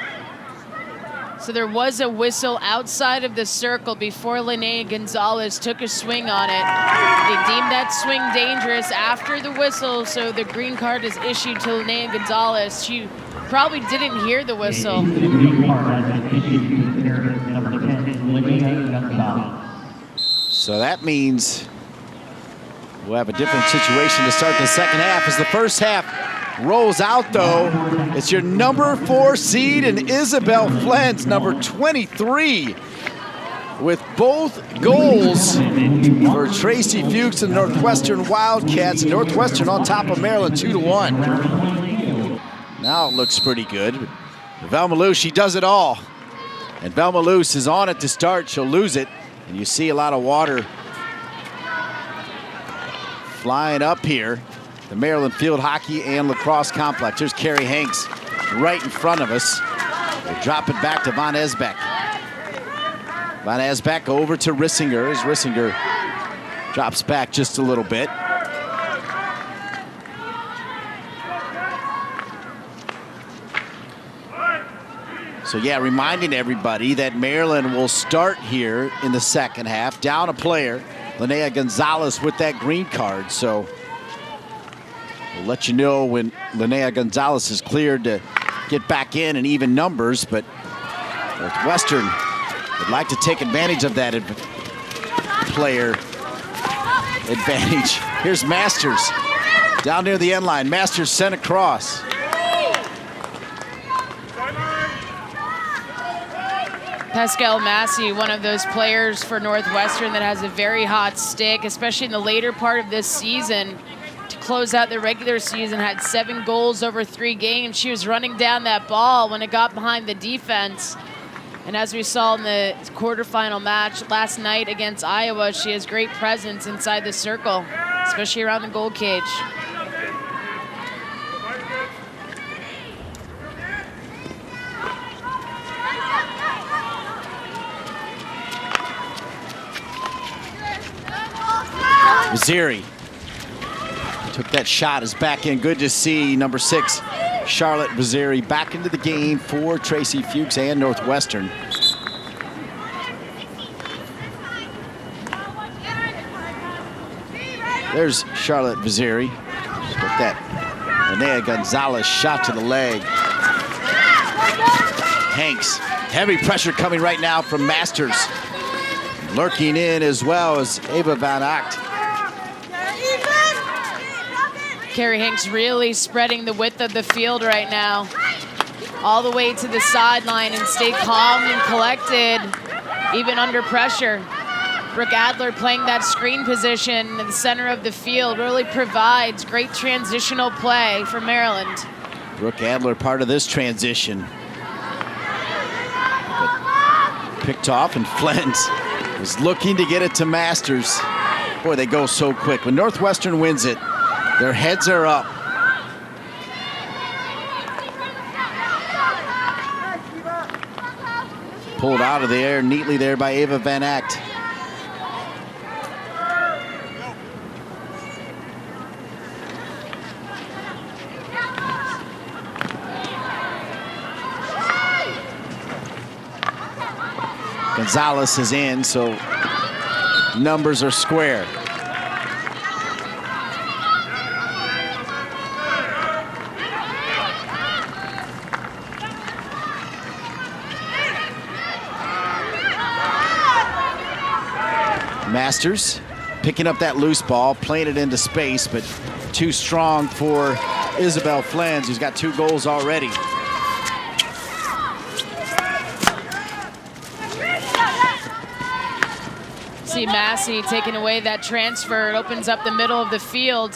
So there was a whistle outside of the circle before Linnea Gonzalez took a swing on it. They deemed that swing dangerous after the whistle, so the green card is issued to Linnea Gonzalez. She probably didn't hear the whistle. The green card has been issued to number 10, Linnea Gonzalez. So that means we'll have a different situation to start the second half. As the first half rolls out, though, it's your number 4 seed and Isabel Flens, number 23, with both goals for Tracy Fuchs and Northwestern Wildcats. Northwestern on top of Maryland 2-1. Now it looks pretty good. Velma Luce, she does it all. And Velma Luce is on it to start. She'll lose it. And you see a lot of water flying up here. The Maryland Field Hockey and Lacrosse Complex. There's Carrie Hanks right in front of us. We'll drop it back to Van Asbeck. Van Asbeck over to Rissinger as Rissinger drops back just a little bit. So yeah, reminding everybody that Maryland will start here in the second half. Down a player, Linnea Gonzalez with that green card. So we'll let you know when Linnea Gonzalez is cleared to get back in even numbers, but Northwestern would like to take advantage of that player advantage. Here's Masters down near the end line. Masters sent across. Pascal Massey, one of those players for Northwestern that has a very hot stick, especially in the later part of this season. To close out the regular season, had 7 goals over 3 games. She was running down that ball when it got behind the defense. And as we saw in the quarterfinal match last night against Iowa, she has great presence inside the circle, especially around the goal cage. Vaziri took that shot, is back in. Good to see number 6, Charlotte Vaziri, back into the game for Tracy Fuchs and Northwestern. There's Charlotte Vaziri. Got that Linnea Gonzalez shot to the leg. Hanks, heavy pressure coming right now from Masters. Lurking in as well as Ava Van Acht. Carrie Hanks really spreading the width of the field right now. All the way to the sideline and stay calm and collected, even under pressure. Brooke Adler playing that screen position in the center of the field really provides great transitional play for Maryland. Brooke Adler part of this transition. But picked off, and Flens was looking to get it to Masters. Boy, they go so quick. When Northwestern wins it, their heads are up. Pulled out of the air neatly there by Ava Van Acht. Gonzalez is in, so numbers are square. Masters picking up that loose ball, playing it into space, but too strong for Isabel Flens, who's got 2 goals already. See Massey taking away that transfer. It opens up the middle of the field.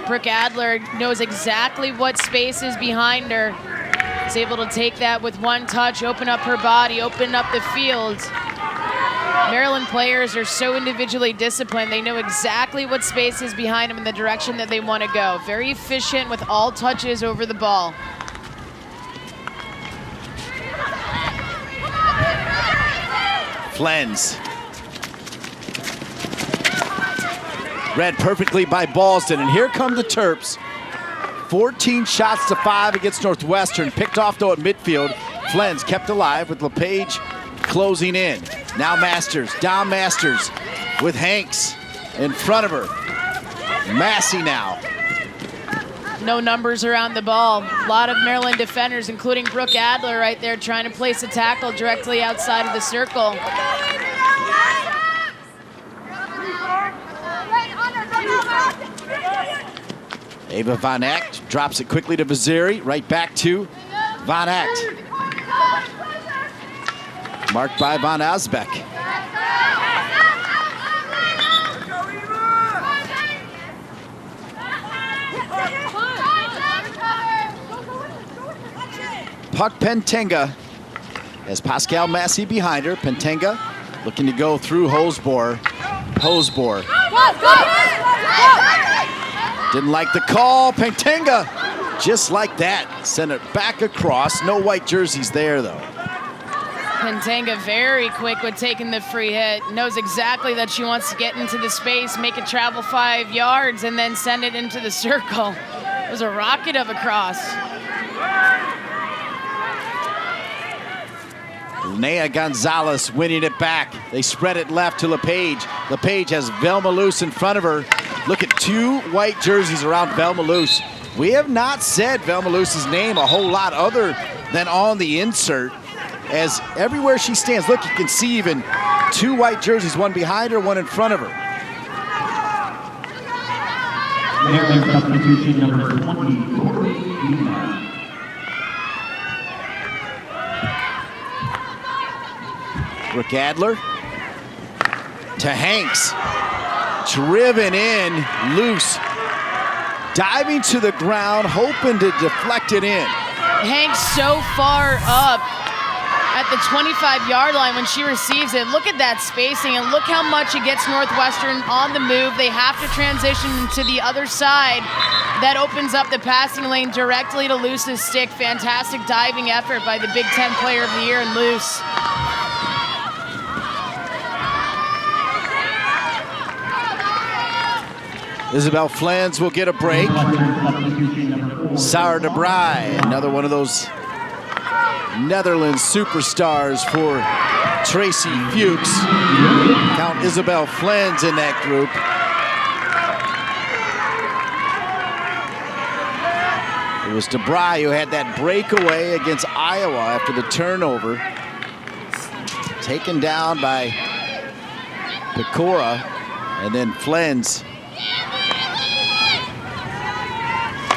Brooke Adler knows exactly what space is behind her. Is able to take that with one touch, open up her body, open up the field. Maryland players are so individually disciplined. They know exactly what space is behind them in the direction that they want to go. Very efficient with all touches over the ball. Flens. Read perfectly by Ballston, and here come the Terps. 14 shots to 5 against Northwestern. Picked off though at midfield. Flens kept alive with LePage closing in. Now Masters, Dom Masters with Hanks in front of her. Massey now. No numbers around the ball. A lot of Maryland defenders, including Brooke Adler right there, trying to place a tackle directly outside of the circle. Ava Van Acht drops it quickly to Vaziri, right back to Van Acht. Marked by Van Asbeck. Puck Pentenga has Pascal Massey behind her. Pentenga looking to go through Hosbor. Didn't like the call. Pentenga, just like that, sent it back across. No white jerseys there, though. Pentenga very quick with taking the free hit. Knows exactly that she wants to get into the space, make it travel 5 yards, and then send it into the circle. It was a rocket of a cross. Linnea Gonzalez winning it back. They spread it left to LePage. LePage has Velma Luce in front of her. Look at 2 white jerseys around Velma Luce. We have not said Velma Luce's name a whole lot other than on the insert, as everywhere she stands, look, you can see even 2 white jerseys, one behind her, one in front of her. Maryland substitution number 20, Corey Beeman. Brooke Adler to Hanks. Driven in, Luce. Diving to the ground, hoping to deflect it in. Hanks so far up at the 25-yard line when she receives it. Look at that spacing, and look how much it gets Northwestern on the move. They have to transition to the other side. That opens up the passing lane directly to Luce's stick. Fantastic diving effort by the Big Ten Player of the Year in Luce. Isabel Flans will get a break. Sarah de Bry, another one of those Netherlands superstars for Tracy Fuchs. Count Isabel Flans in that group. It was de Bry who had that breakaway against Iowa after the turnover. Taken down by Pecora, and then Flens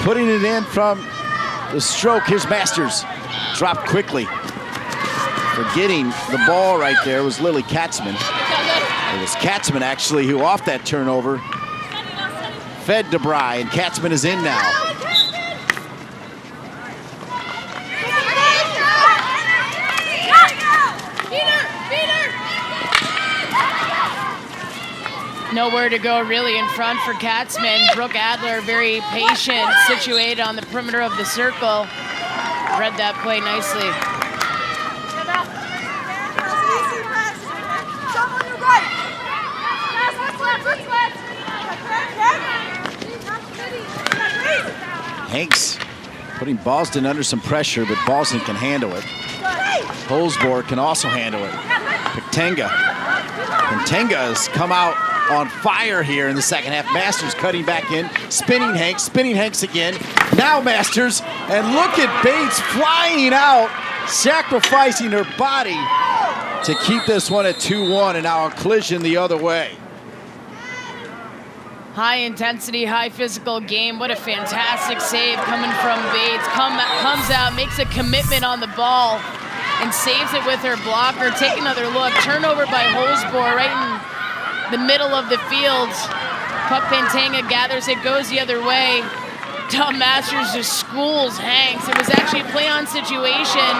putting it in from the stroke. Here's Masters. Dropped quickly. Forgetting the ball right there was Lily Katzman. It was Katzman actually who, off that turnover, fed de Bry, and Katzman is in now. Nowhere to go really in front for Katzman. Brooke Adler, very patient, situated on the perimeter of the circle. Read that play nicely. Hanks putting Boston under some pressure, but Boston can handle it. Holzborg can also handle it. Pictenga. Pictenga has come out on fire here in the second half. Masters cutting back in, spinning Hanks again. Now Masters, and look at Bates flying out, sacrificing her body to keep this one at 2-1, and now a collision the other way. High intensity, high physical game. What a fantastic save coming from Bates. Comes out, makes a commitment on the ball, and saves it with her blocker. Take another look. Turnover by Holzborg right in the middle of the field. Puck Pantanga gathers it, goes the other way. Tom Masters just schools Hanks. It was actually a play-on situation.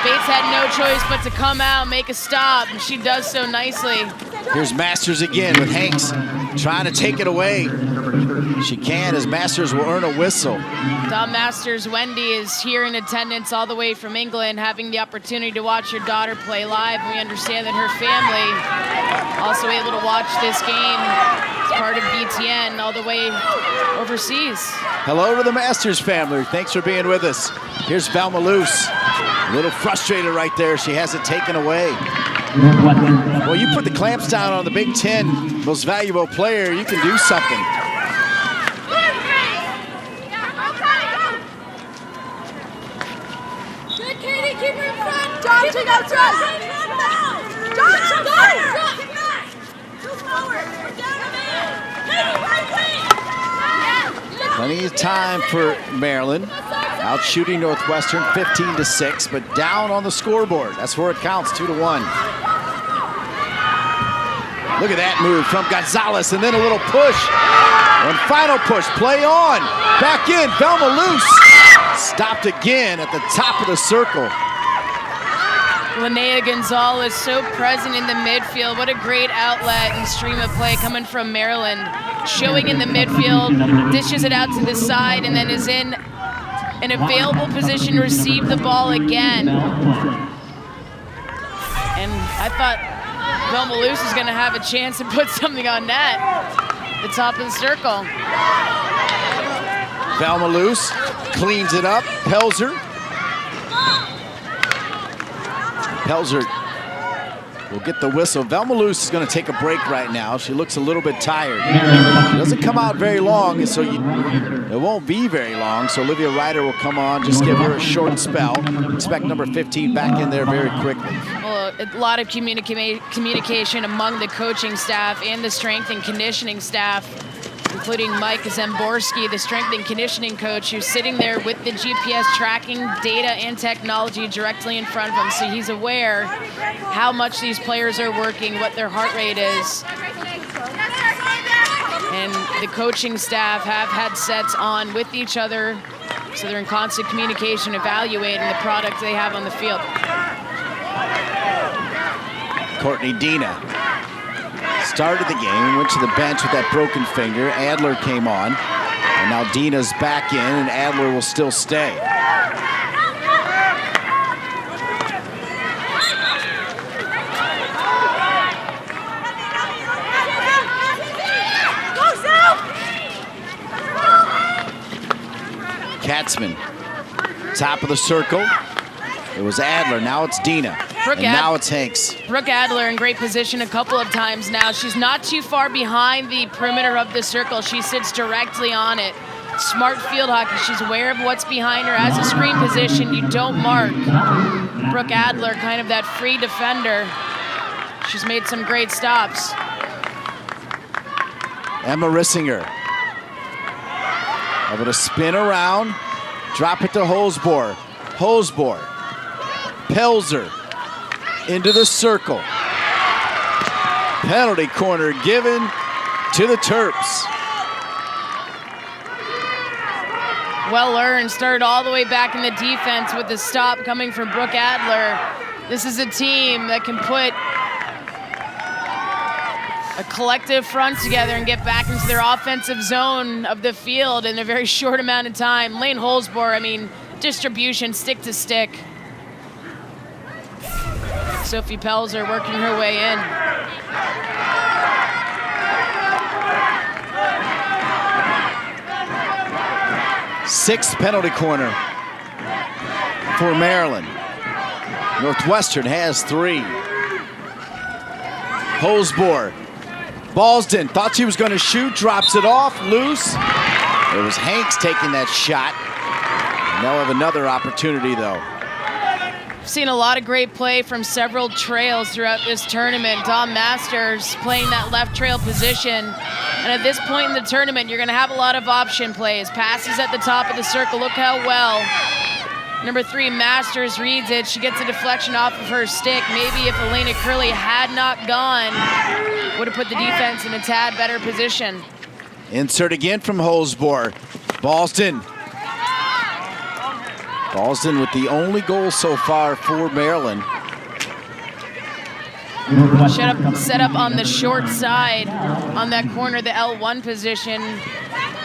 Bates had no choice but to come out, make a stop, and she does so nicely. Here's Masters again with Hanks trying to take it away. She can, as Masters will earn a whistle. Tom Masters, Wendy, is here in attendance all the way from England, having the opportunity to watch her daughter play live. We understand that her family also able to watch this game as part of BTN all the way overseas. Hello to the Masters family. Thanks for being with us. Here's Velma Luce. A little frustrated right there. She has it taken away. Well, you put the clamps down on the Big Ten most valuable player, you can do something. Good, Katie, keep her in front. John, take out front. John, Plenty of time for Maryland. Out shooting Northwestern 15-6, but down on the scoreboard. That's where it counts, 2-1. Look at that move from Gonzalez, and then a little push. One final push, play on. Back in, Velma Luce. Stopped again at the top of the circle. Linnea Gonzalez so present in the midfield. What a great outlet and stream of play coming from Maryland. Showing in the midfield, dishes it out to the side, and then is in an available position to receive the ball again. And I thought Velma Luce was going to have a chance to put something on net. The top of the circle. Velma Luce cleans it up. Pelzer will get the whistle. Velma Luce is going to take a break right now. She looks a little bit tired. She doesn't come out very long, so it won't be very long. So Olivia Ryder will come on, just give her a short spell. Expect number 15 back in there very quickly. Well, a lot of communication among the coaching staff and the strength and conditioning staff, including Mike Zemborski, the strength and conditioning coach, who's sitting there with the GPS tracking data and technology directly in front of him, so he's aware how much these players are working, what their heart rate is. And the coaching staff have had sets on with each other, so they're in constant communication, evaluating the product they have on the field. Courtney Dina started the game, went to the bench with that broken finger. Adler came on, and now Dina's back in, and Adler will still stay. Katzman. Top of the circle. It was Adler, now it's Dina. And now it's Hanks. Brooke Adler in great position a couple of times now. She's not too far behind the perimeter of the circle. She sits directly on it. Smart field hockey. She's aware of what's behind her. As a screen position, you don't mark. Brooke Adler, kind of that free defender. She's made some great stops. Emma Rissinger. Able to spin around, drop it to Holzbohr. Holzbohr, Pelzer into the circle. Penalty corner given to the Terps. Well earned, started all the way back in the defense with the stop coming from Brooke Adler. This is a team that can put a collective front together and get back into their offensive zone of the field in a very short amount of time. Lane Holzbohr, I mean, distribution, stick to stick. Sophie Pelzer working her way in. Sixth penalty corner for Maryland. Northwestern has 3. Holzbohr. Ballston thought she was going to shoot, drops it off, loose. It was Hanks taking that shot. And they'll have another opportunity, though. Seen a lot of great play from several trails throughout this tournament. Dom Masters playing that left trail position. And at this point in the tournament, you're going to have a lot of option plays. Passes at the top of the circle. Look how well number 3, Masters, reads it. She gets a deflection off of her stick. Maybe if Elena Curley had not gone, would have put the defense in a tad better position. Insert again from Holzbohr. Ballston. Ballston with the only goal so far for Maryland. Set up on the short side on that corner, the L1 position.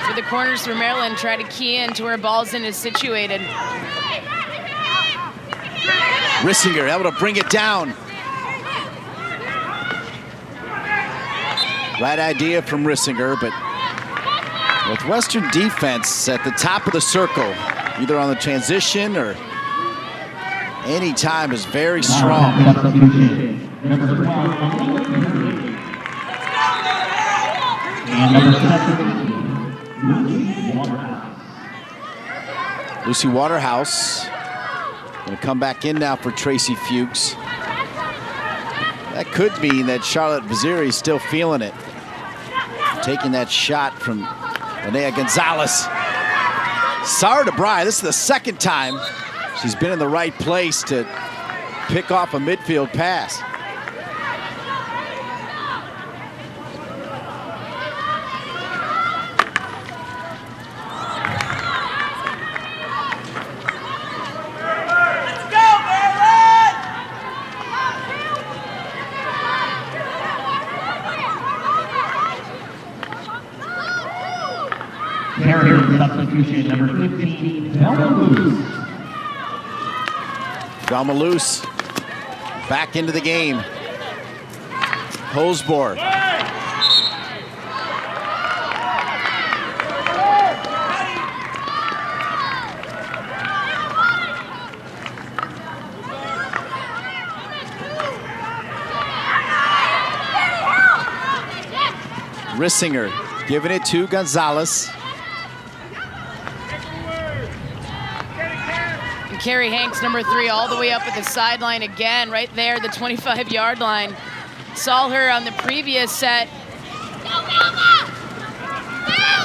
For the corners for Maryland, try to key in to where Ballston is situated. Rissinger able to bring it down. Right idea from Rissinger, but Northwestern defense at the top of the circle, either on the transition or any time, is very strong. Number 12, and number 7, Lucy Waterhouse going to come back in now for Tracy Fuchs. That could mean that Charlotte Vaziri is still feeling it. Taking that shot from Linnea Gonzalez. Sara DeBry, this is the second time she's been in the right place to pick off a midfield pass. Terrapins substitution number 15, Velma Luce. Velma Luce back into the game. Holzbohr. Rissinger giving it to Gonzalez. Carrie Hanks, number 3, all the way up at the sideline again, right there, the 25-yard line. Saw her on the previous set.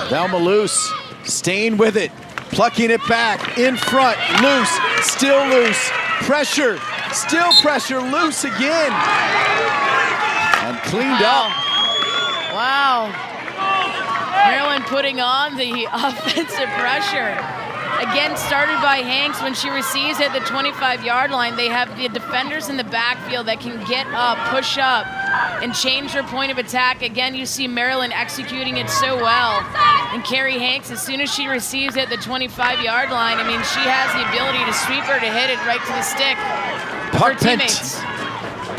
Velma Luce staying with it, plucking it back, in front, loose, still loose, pressure, still pressure, loose again. And cleaned up. Wow. Maryland putting on the offensive pressure. Again, started by Hanks when she receives at the 25-yard line. They have the defenders in the backfield that can get up, push up, and change their point of attack. Again, you see Maryland executing it so well. And Carrie Hanks, as soon as she receives at the 25-yard line, I mean, she has the ability to sweep her, to hit it right to the stick of her teammates.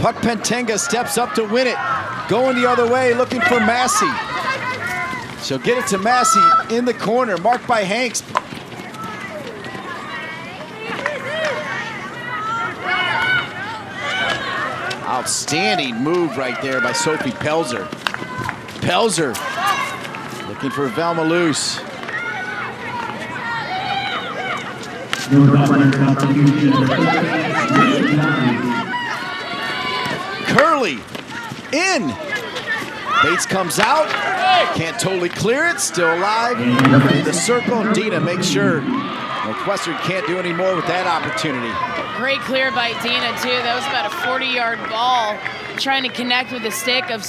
Puck Pentenga steps up to win it. Going the other way, looking for Massey. She'll get it to Massey in the corner, marked by Hanks. Outstanding move right there by Sophie Pelzer. Pelzer looking for Velma Luce. Curley in. Bates comes out. Can't totally clear it. Still alive in the circle. Dina makes sure Northwestern can't do any more with that opportunity. Great clear by Dina, too. That was about a 40-yard ball trying to connect with the stick of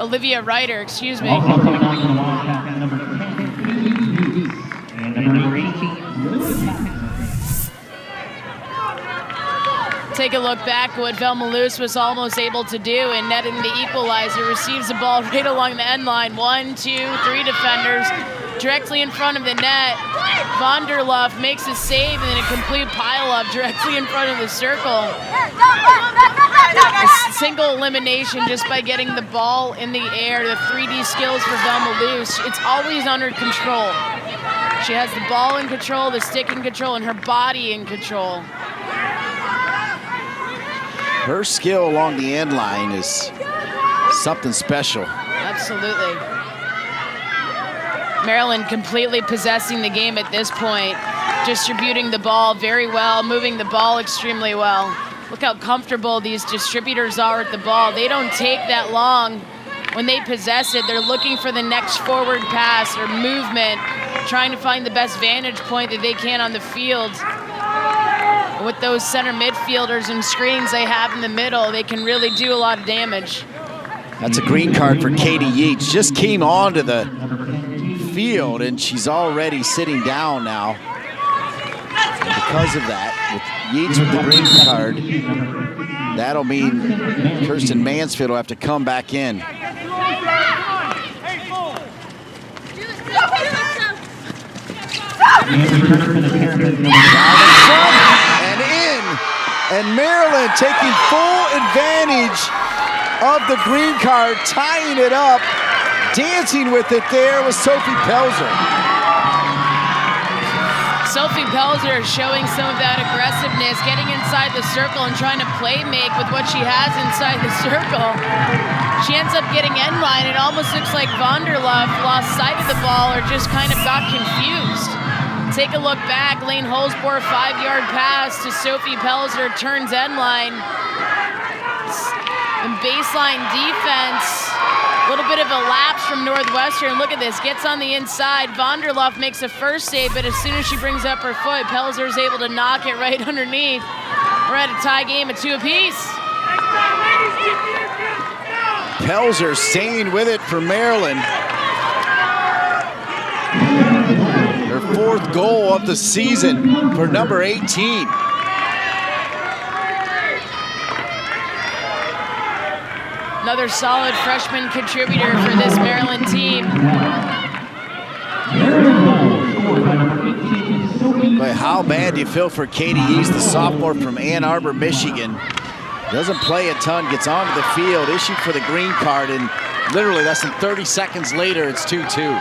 Olivia Ryder, excuse me. Also coming on to the Wildcat, number 10, and number 18, Take a look back at what Velma Luce was almost able to do in netting the equalizer. Receives the ball right along the end line. 1, 2, 3 defenders directly in front of the net. Vonderloff makes a save and then a complete pile-up directly in front of the circle. A single elimination just by getting the ball in the air. The 3D skills for Velma Luce. It's always under control. She has the ball in control, the stick in control, and her body in control. Her skill along the end line is something special. Absolutely. Maryland completely possessing the game at this point, distributing the ball very well, moving the ball extremely well. Look how comfortable these distributors are at the ball. They don't take that long when they possess it. They're looking for the next forward pass or movement, trying to find the best vantage point that they can on the field. With those center midfielders and screens they have in the middle, they can really do a lot of damage. That's a green card for Katie Yates. Just came onto the field and she's already sitting down now. And because of that, with Yates with the green card, that'll mean Kirsten Mansfield will have to come back in. And in, and Maryland taking full advantage of the green card, tying it up, dancing with it there was Sophie Pelzer. Sophie Pelzer showing some of that aggressiveness, getting inside the circle and trying to play make with what she has inside the circle. She ends up getting end line. It almost looks like Vonderloff lost sight of the ball or just kind of got confused. Take a look back, Lane Holzbohr, 5-yard pass to Sophie Pelzer, turns end line. And baseline defense, a little bit of a lapse from Northwestern. Look at this, gets on the inside. Vonderloff makes a first save, but as soon as she brings up her foot, Pelzer's able to knock it right underneath. We're at a tie game at 2 apiece. Pelzer staying with it for Maryland. Her 4th goal of the season for number 18. Another solid freshman contributor for this Maryland team. But how bad do you feel for Katie Yates, the sophomore from Ann Arbor, Michigan? Doesn't play a ton, gets onto the field, issued for the green card, and literally less than 30 seconds later, it's 2-2.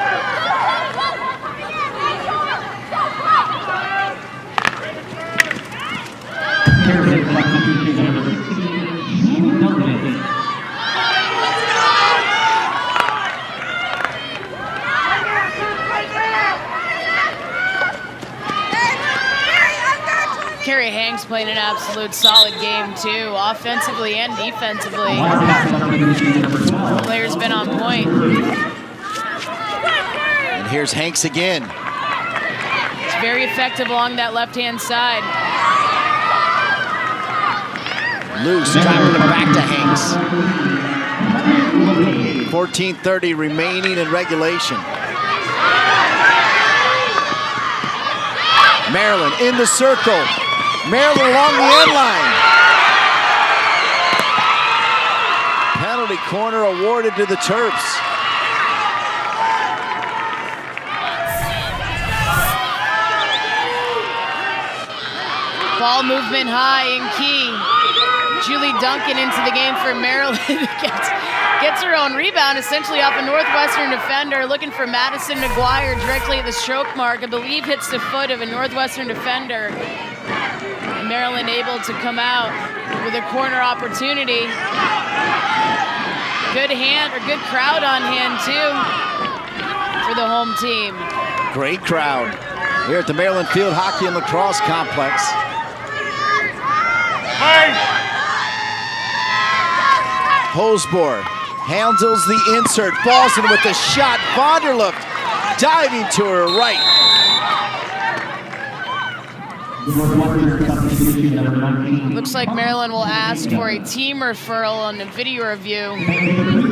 Carrie Hanks playing an absolute solid game too, offensively and defensively. The player's been on point. And here's Hanks again. It's very effective along that left-hand side. Loose, driving it back to Hanks. 14:30 remaining in regulation. Maryland in the circle. Maryland along the end line. Penalty corner awarded to the Terps. Ball movement high and key. Julie Duncan into the game for Maryland. gets her own rebound, essentially off a Northwestern defender, looking for Madison McGuire directly at the stroke mark. I believe hits the foot of a Northwestern defender. And Maryland able to come out with a corner opportunity. Good hand, or good crowd on hand too for the home team. Great crowd here at the Maryland Field Hockey and Lacrosse Complex. Hosbor handles the insert, falls in with the shot. Vonderluft diving to her right. Looks like Maryland will ask for a team referral on a video review.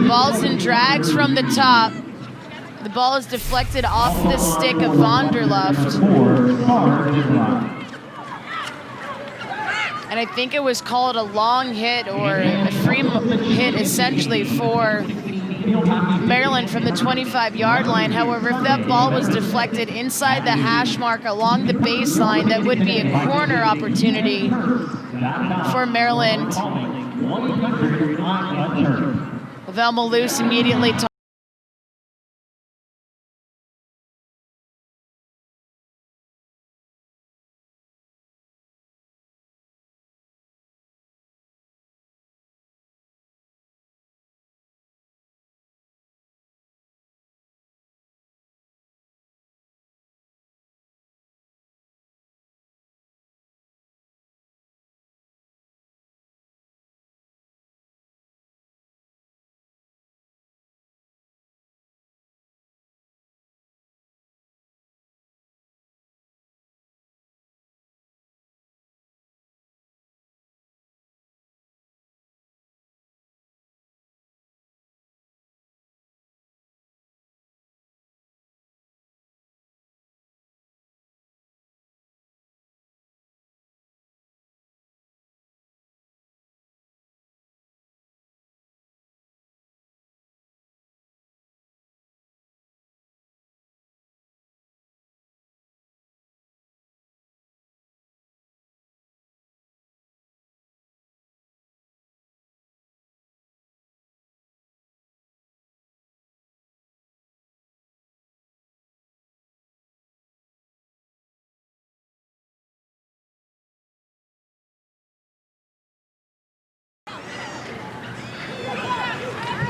Balls and drags from the top. The ball is deflected off the stick of Vonderluft. And I think it was called a long hit, or a free hit essentially for Maryland from the 25-yard line. However, if that ball was deflected inside the hash mark along the baseline, that would be a corner opportunity for Maryland. Velma Luce immediately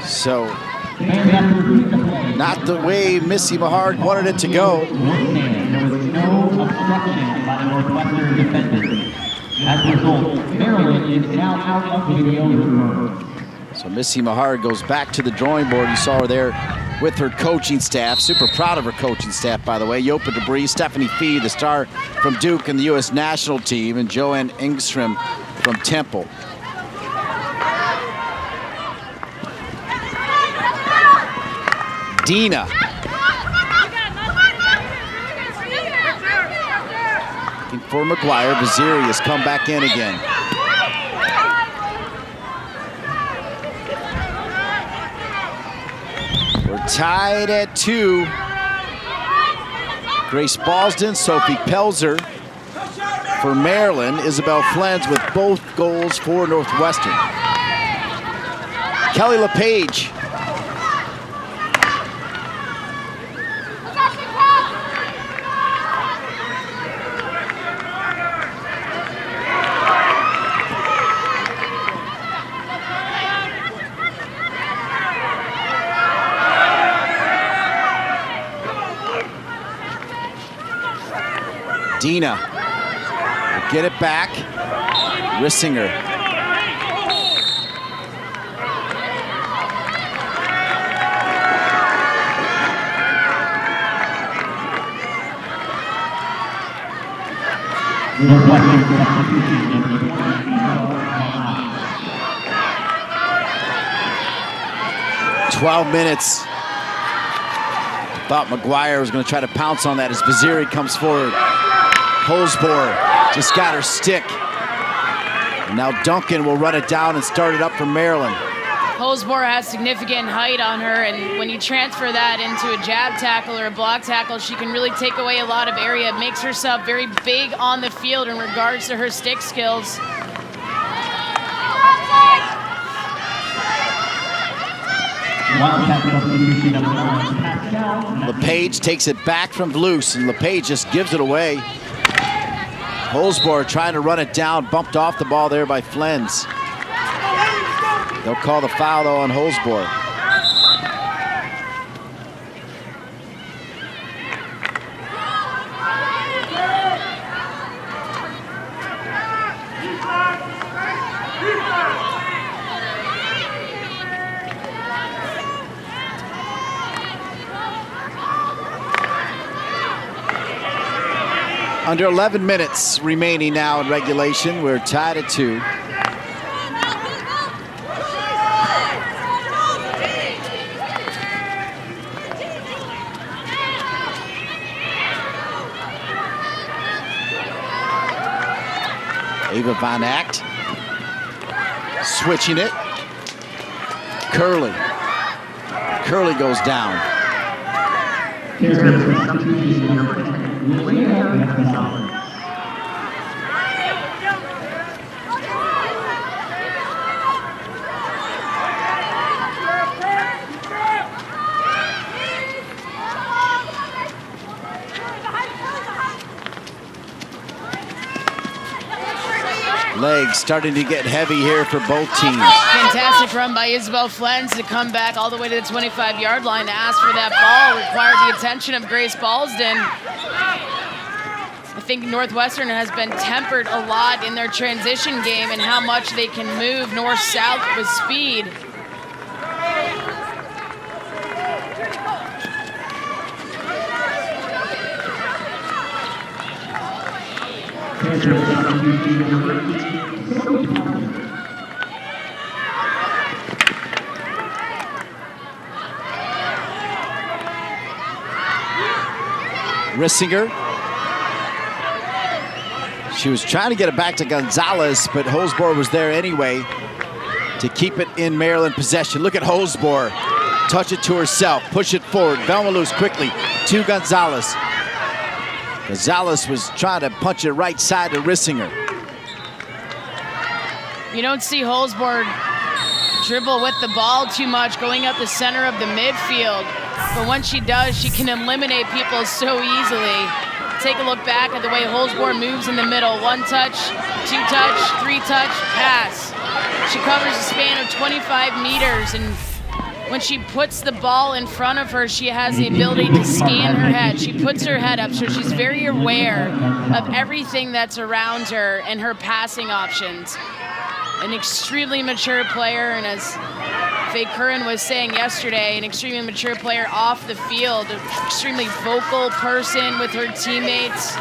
So, not the way Missy Mahard wanted it to go. There was no obstruction by the Northwestern defenders. As a result, Maryland is now out of video referral. So Missy Mahard goes back to the drawing board. You saw her there with her coaching staff. Super proud of her coaching staff, by the way. Yopa Debris, Stephanie Fee, the star from Duke and the U.S. national team, and Joanne Engstrom from Temple. Dina. Looking for McGuire. Vaziri has come back in again. We're tied at 2. Grace Ballston, Sophie Pelzer for Maryland. Isabel Flens with both goals for Northwestern. Kelly LePage. Dina will get it back. Rissinger. "12 minutes. Thought McGuire was going to try to pounce on that as Vaziri comes forward. Hosbor just got her stick. And now Duncan will run it down and start it up for Maryland. Hosbor has significant height on her, and when you transfer that into a jab tackle or a block tackle, she can really take away a lot of area. Makes herself very big on the field in regards to her stick skills. LePage takes it back from Luce, and LePage just gives it away. Holzbohr trying to run it down, bumped off the ball there by Flens. They'll call the foul though on Holzbohr. Under 11 minutes remaining now in regulation. We're tied at 2. Ava Von Acht switching it. Curley. Curley goes down. Legs starting to get heavy here for both teams. Fantastic run by Isabel Flens to come back all the way to the 25-yard line to ask for that ball. Required the attention of Grace Ballston. I think Northwestern has been tempered a lot in their transition game and how much they can move north-south with speed. Rissinger. She was trying to get it back to Gonzalez, but Holzbohr was there anyway to keep it in Maryland possession. Look at Holzbohr. Touch it to herself, push it forward. Velma loose quickly to Gonzalez. Gonzalez was trying to punch it right side to Rissinger. You don't see Holzbohr dribble with the ball too much going up the center of the midfield. But once she does, she can eliminate people so easily. Take a look back at the way Holzbohr moves in the middle. 1 touch, 2 touch, 3 touch, pass. She covers a span of 25 meters, and when she puts the ball in front of her, she has the ability to scan her head. She puts her head up, so she's very aware of everything that's around her and her passing options. An extremely mature player, and as Faye Curran was saying yesterday, an extremely mature player off the field, an extremely vocal person with her teammates.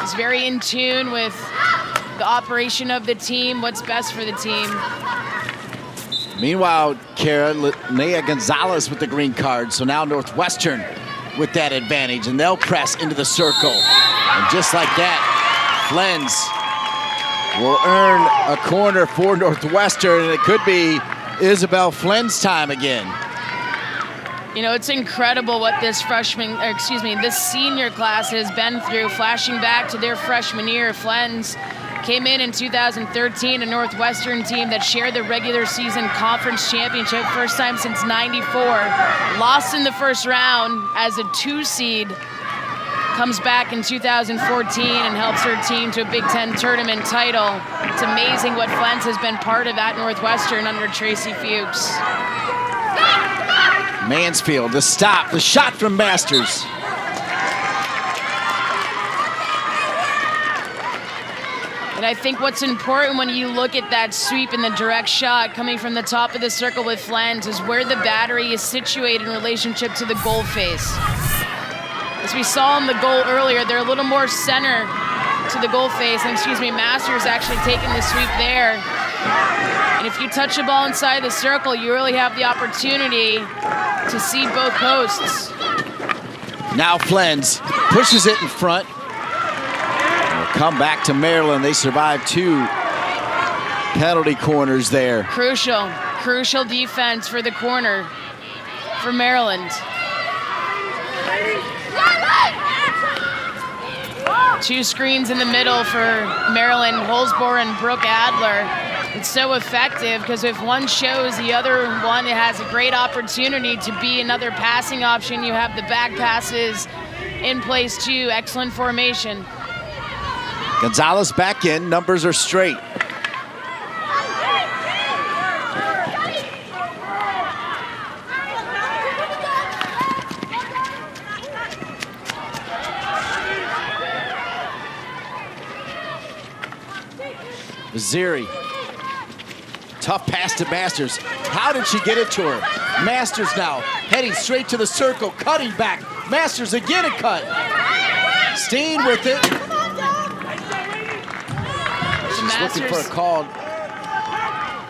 Is very in tune with the operation of the team, what's best for the team. Meanwhile, Kara, Linnea Gonzalez with the green card, so now Northwestern with that advantage, and they'll press into the circle. And just like that, Flens will earn a corner for Northwestern, and it could be Isabel Flens time again. You know, it's incredible what this this senior class has been through, flashing back to their freshman year. Flens came in 2013, a Northwestern team that shared the regular season conference championship, first time since '94. Lost in the first round as a 2 seed. Comes back in 2014 and helps her team to a Big Ten tournament title. It's amazing what Flens has been part of at Northwestern under Tracy Fuchs. Mansfield, the stop, the shot from Masters. And I think what's important when you look at that sweep and the direct shot coming from the top of the circle with Flens is where the battery is situated in relationship to the goal face. As we saw in the goal earlier, they're a little more center to the goal face. And Masters actually taking the sweep there. And if you touch the ball inside the circle, you really have the opportunity to see both posts. Now Flens pushes it in front. We'll come back to Maryland. They survived 2 penalty corners there. Crucial defense for the corner for Maryland. 2 screens in the middle for Maryland, Holzbohr and Brooke Adler. It's so effective because if one shows, the other one has a great opportunity to be another passing option. You have the back passes in place too. Excellent formation. Gonzalez back in, numbers are straight. Vaziri, tough pass to Masters. How did she get it to her? Masters now heading straight to the circle, cutting back. Masters again a cut. Steen with it. She's looking for a call.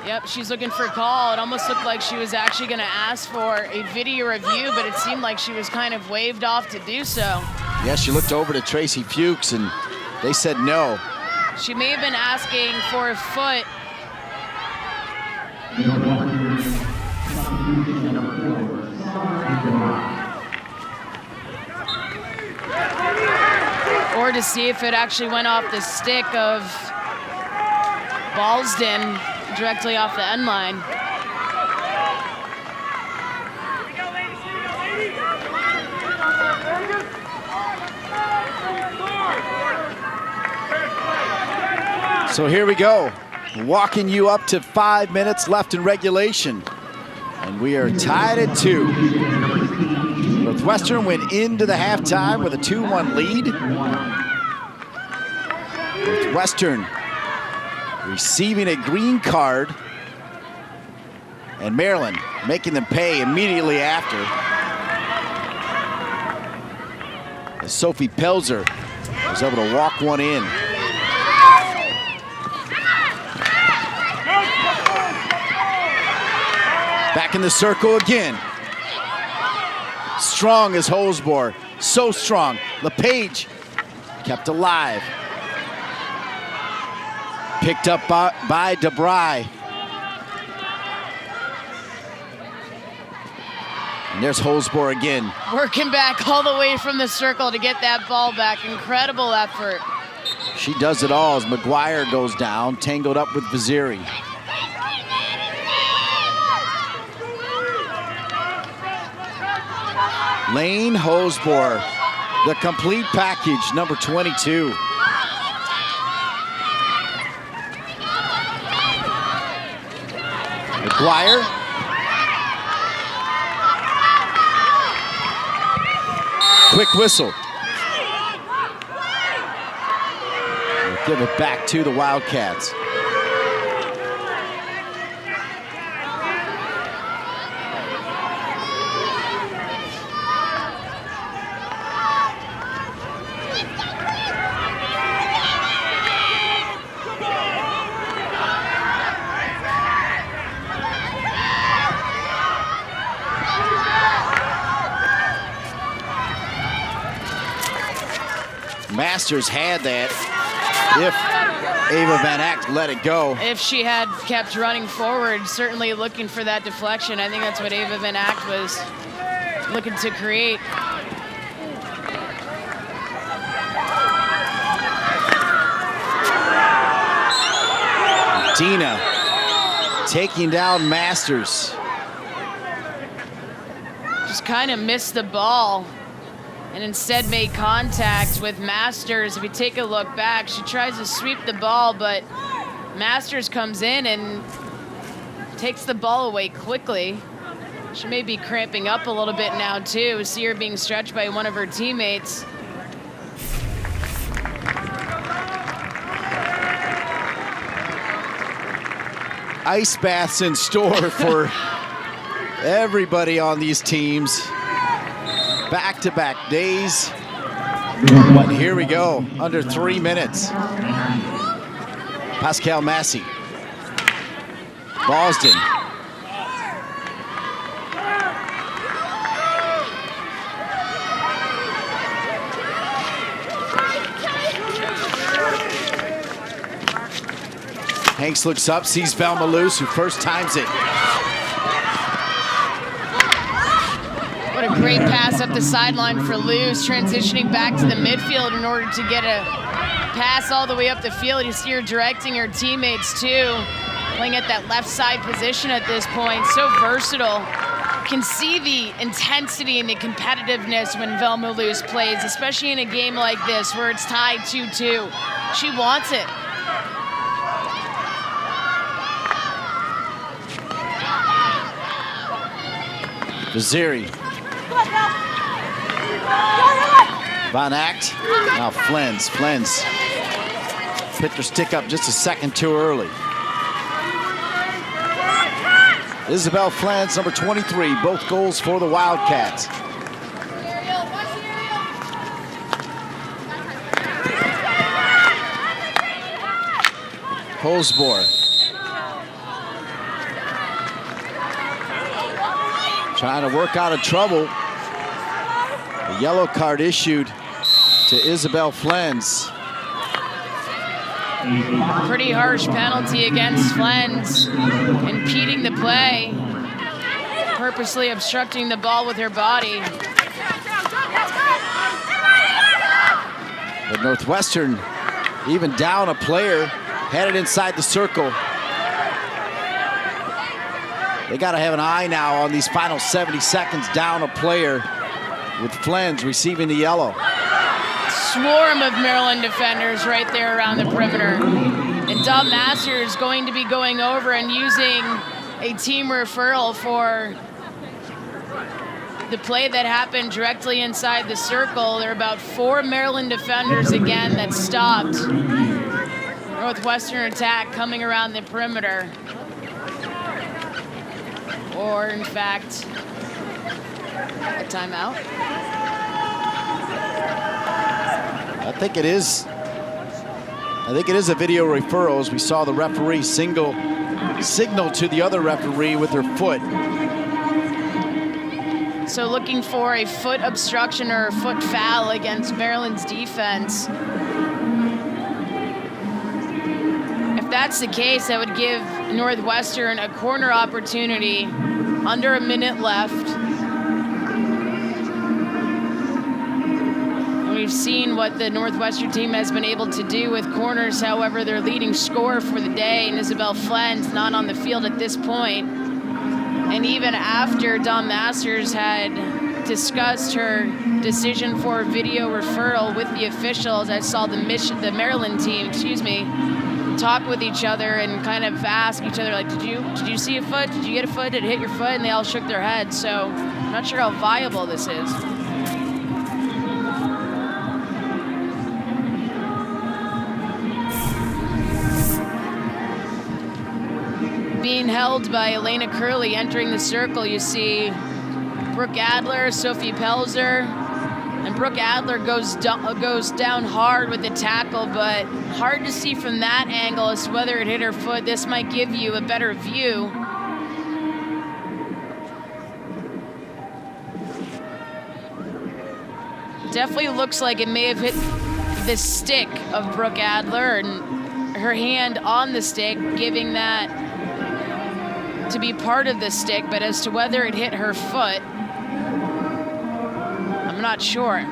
Yep, she's looking for a call. It almost looked like she was actually going to ask for a video review, but it seemed like she was kind of waved off to do so. Yeah, she looked over to Tracy Fuchs, and they said no. She may have been asking for a foot. Or to see if it actually went off the stick of Ballston directly off the end line. So here we go, walking you up to 5 minutes left in regulation. And we are tied at 2. Northwestern went into the halftime with a 2-1 lead. Northwestern receiving a green card, and Maryland making them pay immediately after. As Sophie Pelzer was able to walk one in. Back in the circle again. Strong as Holzbohr, so strong. LePage kept alive. Picked up by DeBry. And there's Holzbohr again. Working back all the way from the circle to get that ball back. Incredible effort. She does it all as McGuire goes down, tangled up with Vaziri. Lane Holzbohr, the complete package, number 22. McGuire. Quick whistle. We'll give it back to the Wildcats. Masters had that if Ava Van Act let it go. If she had kept running forward, certainly looking for that deflection. I think that's what Ava Van Act was looking to create. Dina taking down Masters. Just kind of missed the ball and instead made contact with Masters. If you take a look back, she tries to sweep the ball, but Masters comes in and takes the ball away quickly. She may be cramping up a little bit now too. See her being stretched by one of her teammates. Ice baths in store for everybody on these teams. Back-to-back days. And here we go, under 3 minutes. Pascal Massey. Boston. Hanks looks up, sees Velma Luce, who first times it. What a great pass up the sideline for Luce, transitioning back to the midfield in order to get a pass all the way up the field. You see her directing her teammates too, playing at that left side position at this point. So versatile. You can see the intensity and the competitiveness when Velma Luce plays, especially in a game like this where it's tied 2-2. She wants it. Vaziri. Von Act. Now Flens. Flens picked her stick up just a second too early. Isabel Flens, number 23, both goals for the Wildcats. Holzbohr. Trying to work out of trouble. A yellow card issued to Isabel Flens. Pretty harsh penalty against Flens, impeding the play, purposely obstructing the ball with her body. But Northwestern, even down a player, headed inside the circle. They got to have an eye now on these final 70 seconds, down a player, with Flens receiving the yellow. Swarm of Maryland defenders right there around the perimeter. And Dom Masters going to be going over and using a team referral for the play that happened directly inside the circle. There are about 4 Maryland defenders again that stopped Northwestern attack coming around the perimeter. Or in fact, a timeout. I think it is a video referral, as we saw the referee signal to the other referee with her foot. So looking for a foot obstruction or a foot foul against Maryland's defense. If that's the case, that would give Northwestern a corner opportunity under a minute left. We've seen what the Northwestern team has been able to do with corners. However, their leading scorer for the day, and Isabel Flens, not on the field at this point. And even after Dom Masters had discussed her decision for video referral with the officials, I saw the Maryland team, talk with each other and kind of ask each other, like, did you see a foot? Did you get a foot? Did it hit your foot? And they all shook their heads. So I'm not sure how viable this is. Being held by Elena Curley entering the circle, you see Brooke Adler, Sophie Pelzer, and Brooke Adler goes down hard with the tackle, but hard to see from that angle as to whether it hit her foot. This might give you a better view. Definitely looks like it may have hit the stick of Brooke Adler and her hand on the stick, giving that to be part of the stick, but as to whether it hit her foot, I'm not sure.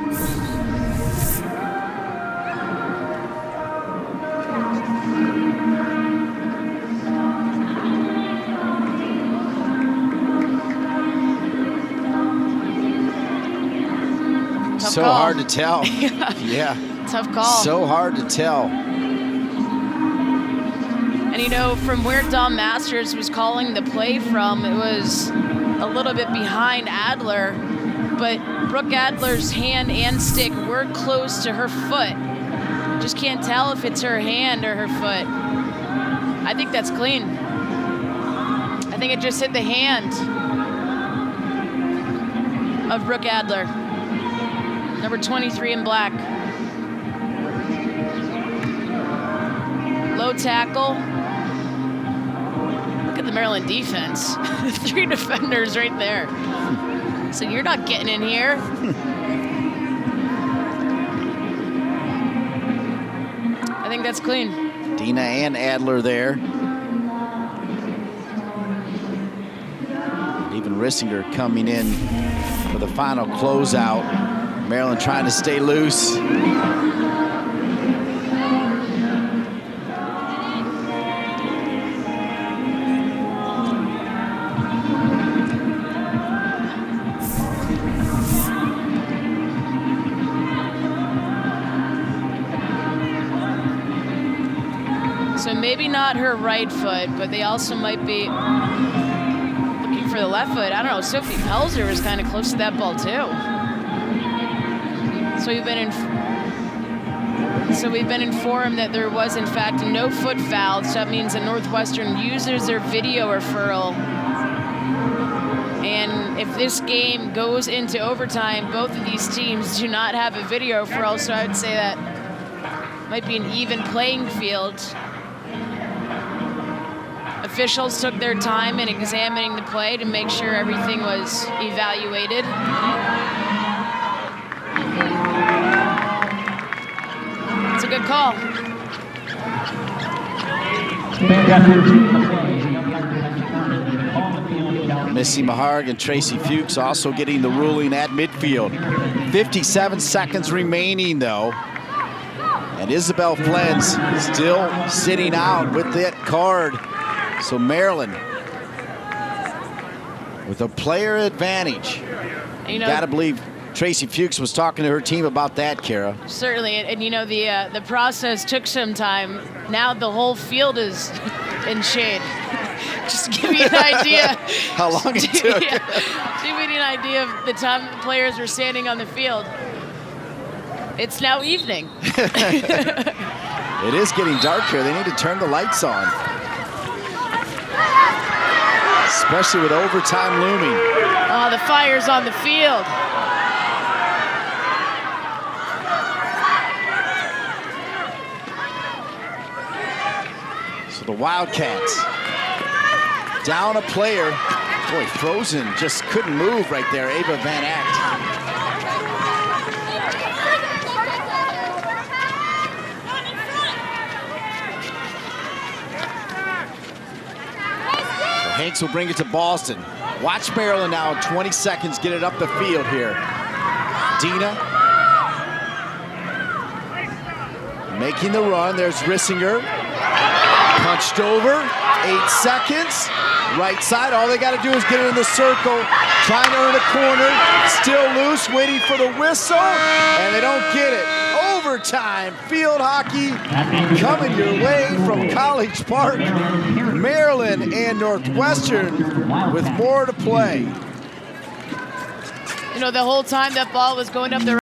Tough so call. Hard to tell. Yeah. Tough call. So hard to tell. And you know, from where Dom Masters was calling the play from, it was a little bit behind Adler, but Brooke Adler's hand and stick were close to her foot. Just can't tell if it's her hand or her foot. I think that's clean. I think it just hit the hand of Brooke Adler, number 23 in black. Low tackle. Look at the Maryland defense. 3 defenders right there. So you're not getting in here. I think that's clean. Dina and Adler there. Even Rissinger coming in for the final closeout. Maryland trying to stay loose. maybe not her right foot, but they also might be looking for the left foot. I don't know. Sophie Pelzer was kind of close to that ball too. So we've been informed that there was in fact no foot foul. So that means that Northwestern uses their video referral. And if this game goes into overtime, both of these teams do not have a video referral. So I would say that might be an even playing field. Officials took their time in examining the play to make sure everything was evaluated. It's a good call. Missy Maharg and Tracy Fuchs also getting the ruling at midfield. 57 seconds remaining though. And Isabel Flens still sitting out with that card. So Maryland with a player advantage. You know, gotta believe Tracy Fuchs was talking to her team about that, Kara. Certainly, and you know, the process took some time. Now the whole field is in shade. Just to give you an idea. How long it took. Yeah, to give you an idea of the time the players were standing on the field. It's now evening. It is getting dark here. They need to turn the lights on. Especially with overtime looming. Oh, the fire's on the field. So the Wildcats down a player. Boy, Frozen just couldn't move right there. Ava Van Act. So Hanks will bring it to Boston. Watch Maryland now, 20 seconds, get it up the field here. Dina making the run. There's Rissinger. Punched over, 8 seconds. Right side, all they got to do is get it in the circle. Trying to earn a corner, still loose, waiting for the whistle, and they don't get it. Overtime, field hockey coming your way from College Park. Maryland and Northwestern with more to play. You know, the whole time that ball was going up the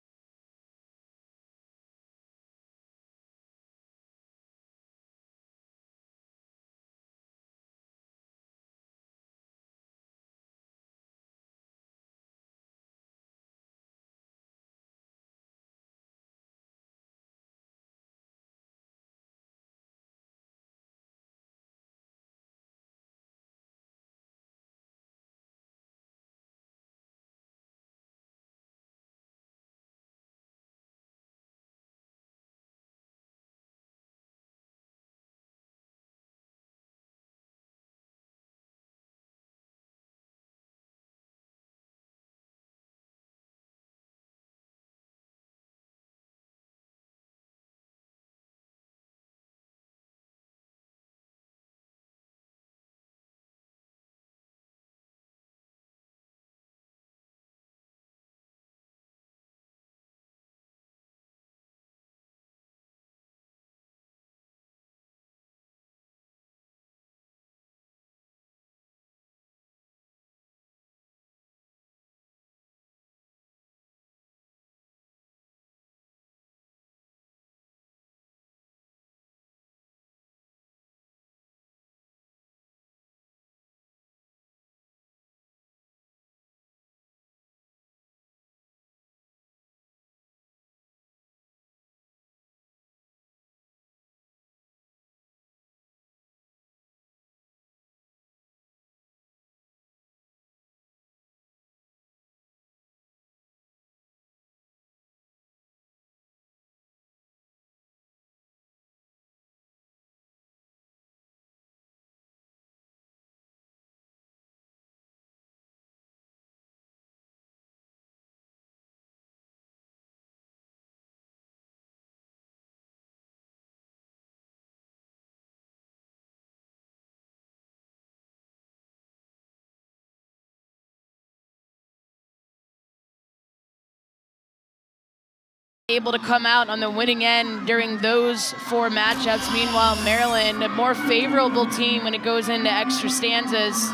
able to come out on the winning end during those 4 matchups. Meanwhile, Maryland, a more favorable team when it goes into extra stanzas,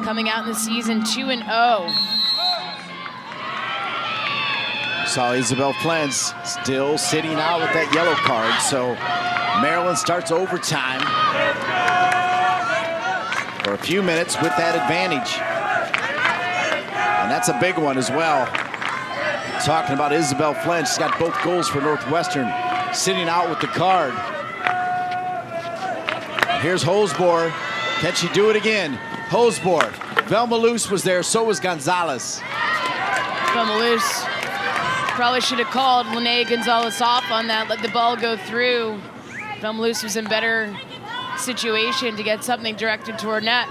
coming out in the season 2-0. Saw Isabel Flens still sitting out with that yellow card, so Maryland starts overtime for a few minutes with that advantage. And that's a big one as well. Talking about Isabel Flens, she's got both goals for Northwestern, sitting out with the card. Here's Hosbor. Can she do it again? Hosbor. Velma Luce was there, so was Gonzalez. Velma Luce probably should have called Lene Gonzalez off on that, let the ball go through. Velma Luce was in better situation to get something directed to her net.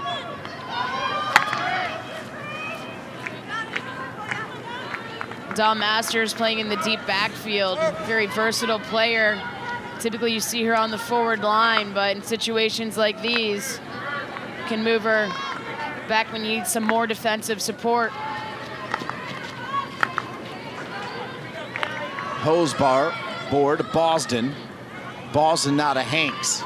Dom Masters playing in the deep backfield, very versatile player. Typically you see her on the forward line, but in situations like these, can move her back when you need some more defensive support. Hosbar, board, Boston. Boston now to Hanks.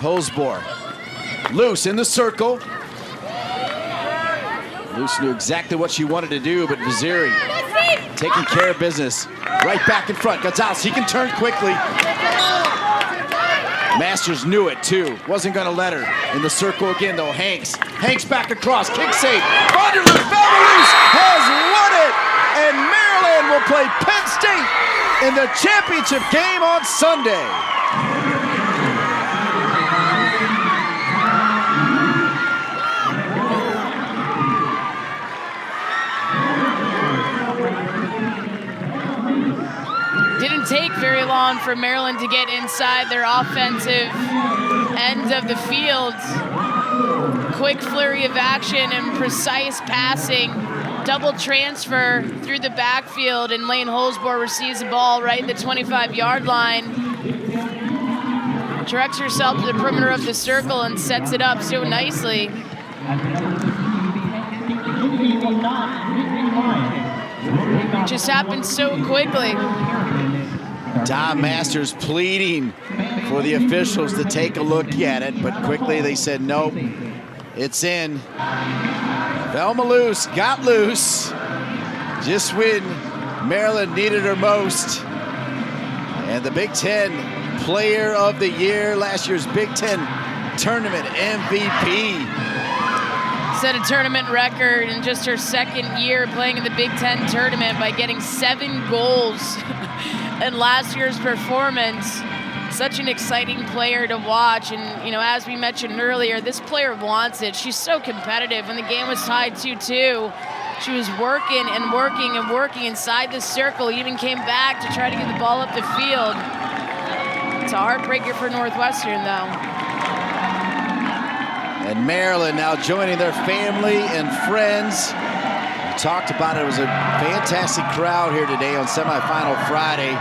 Hosbor. Luce in the circle. Luce knew exactly what she wanted to do, but Vaziri taking care of business. Right back in front. Gonzalez, he can turn quickly. Masters knew it too. Wasn't gonna let her. In the circle again though, Hanks. Hanks back across, kick save. Vanderloos, Vanderloos has won it! And Maryland will play Penn State in the championship game on Sunday. Didn't take very long for Maryland to get inside their offensive ends of the field. Quick flurry of action and precise passing. Double transfer through the backfield, and Lane Holsbor receives the ball right at the 25-yard line. Directs herself to the perimeter of the circle and sets it up so nicely. Just happened so quickly. Dom Masters pleading for the officials to take a look at it, but quickly they said, nope, it's in. Velma Luce got loose just when Maryland needed her most. And the Big Ten Player of the Year, last year's Big Ten Tournament MVP. Set a tournament record in just her second year playing in the Big Ten tournament by getting 7 goals in last year's performance. Such an exciting player to watch, and you know, as we mentioned earlier, this player wants it. She's so competitive. When the game was tied 2-2, she was working and working and working inside the circle, even came back to try to get the ball up the field. It's a heartbreaker for Northwestern though. And Maryland now joining their family and friends. We talked about it. It was a fantastic crowd here today on semifinal Friday.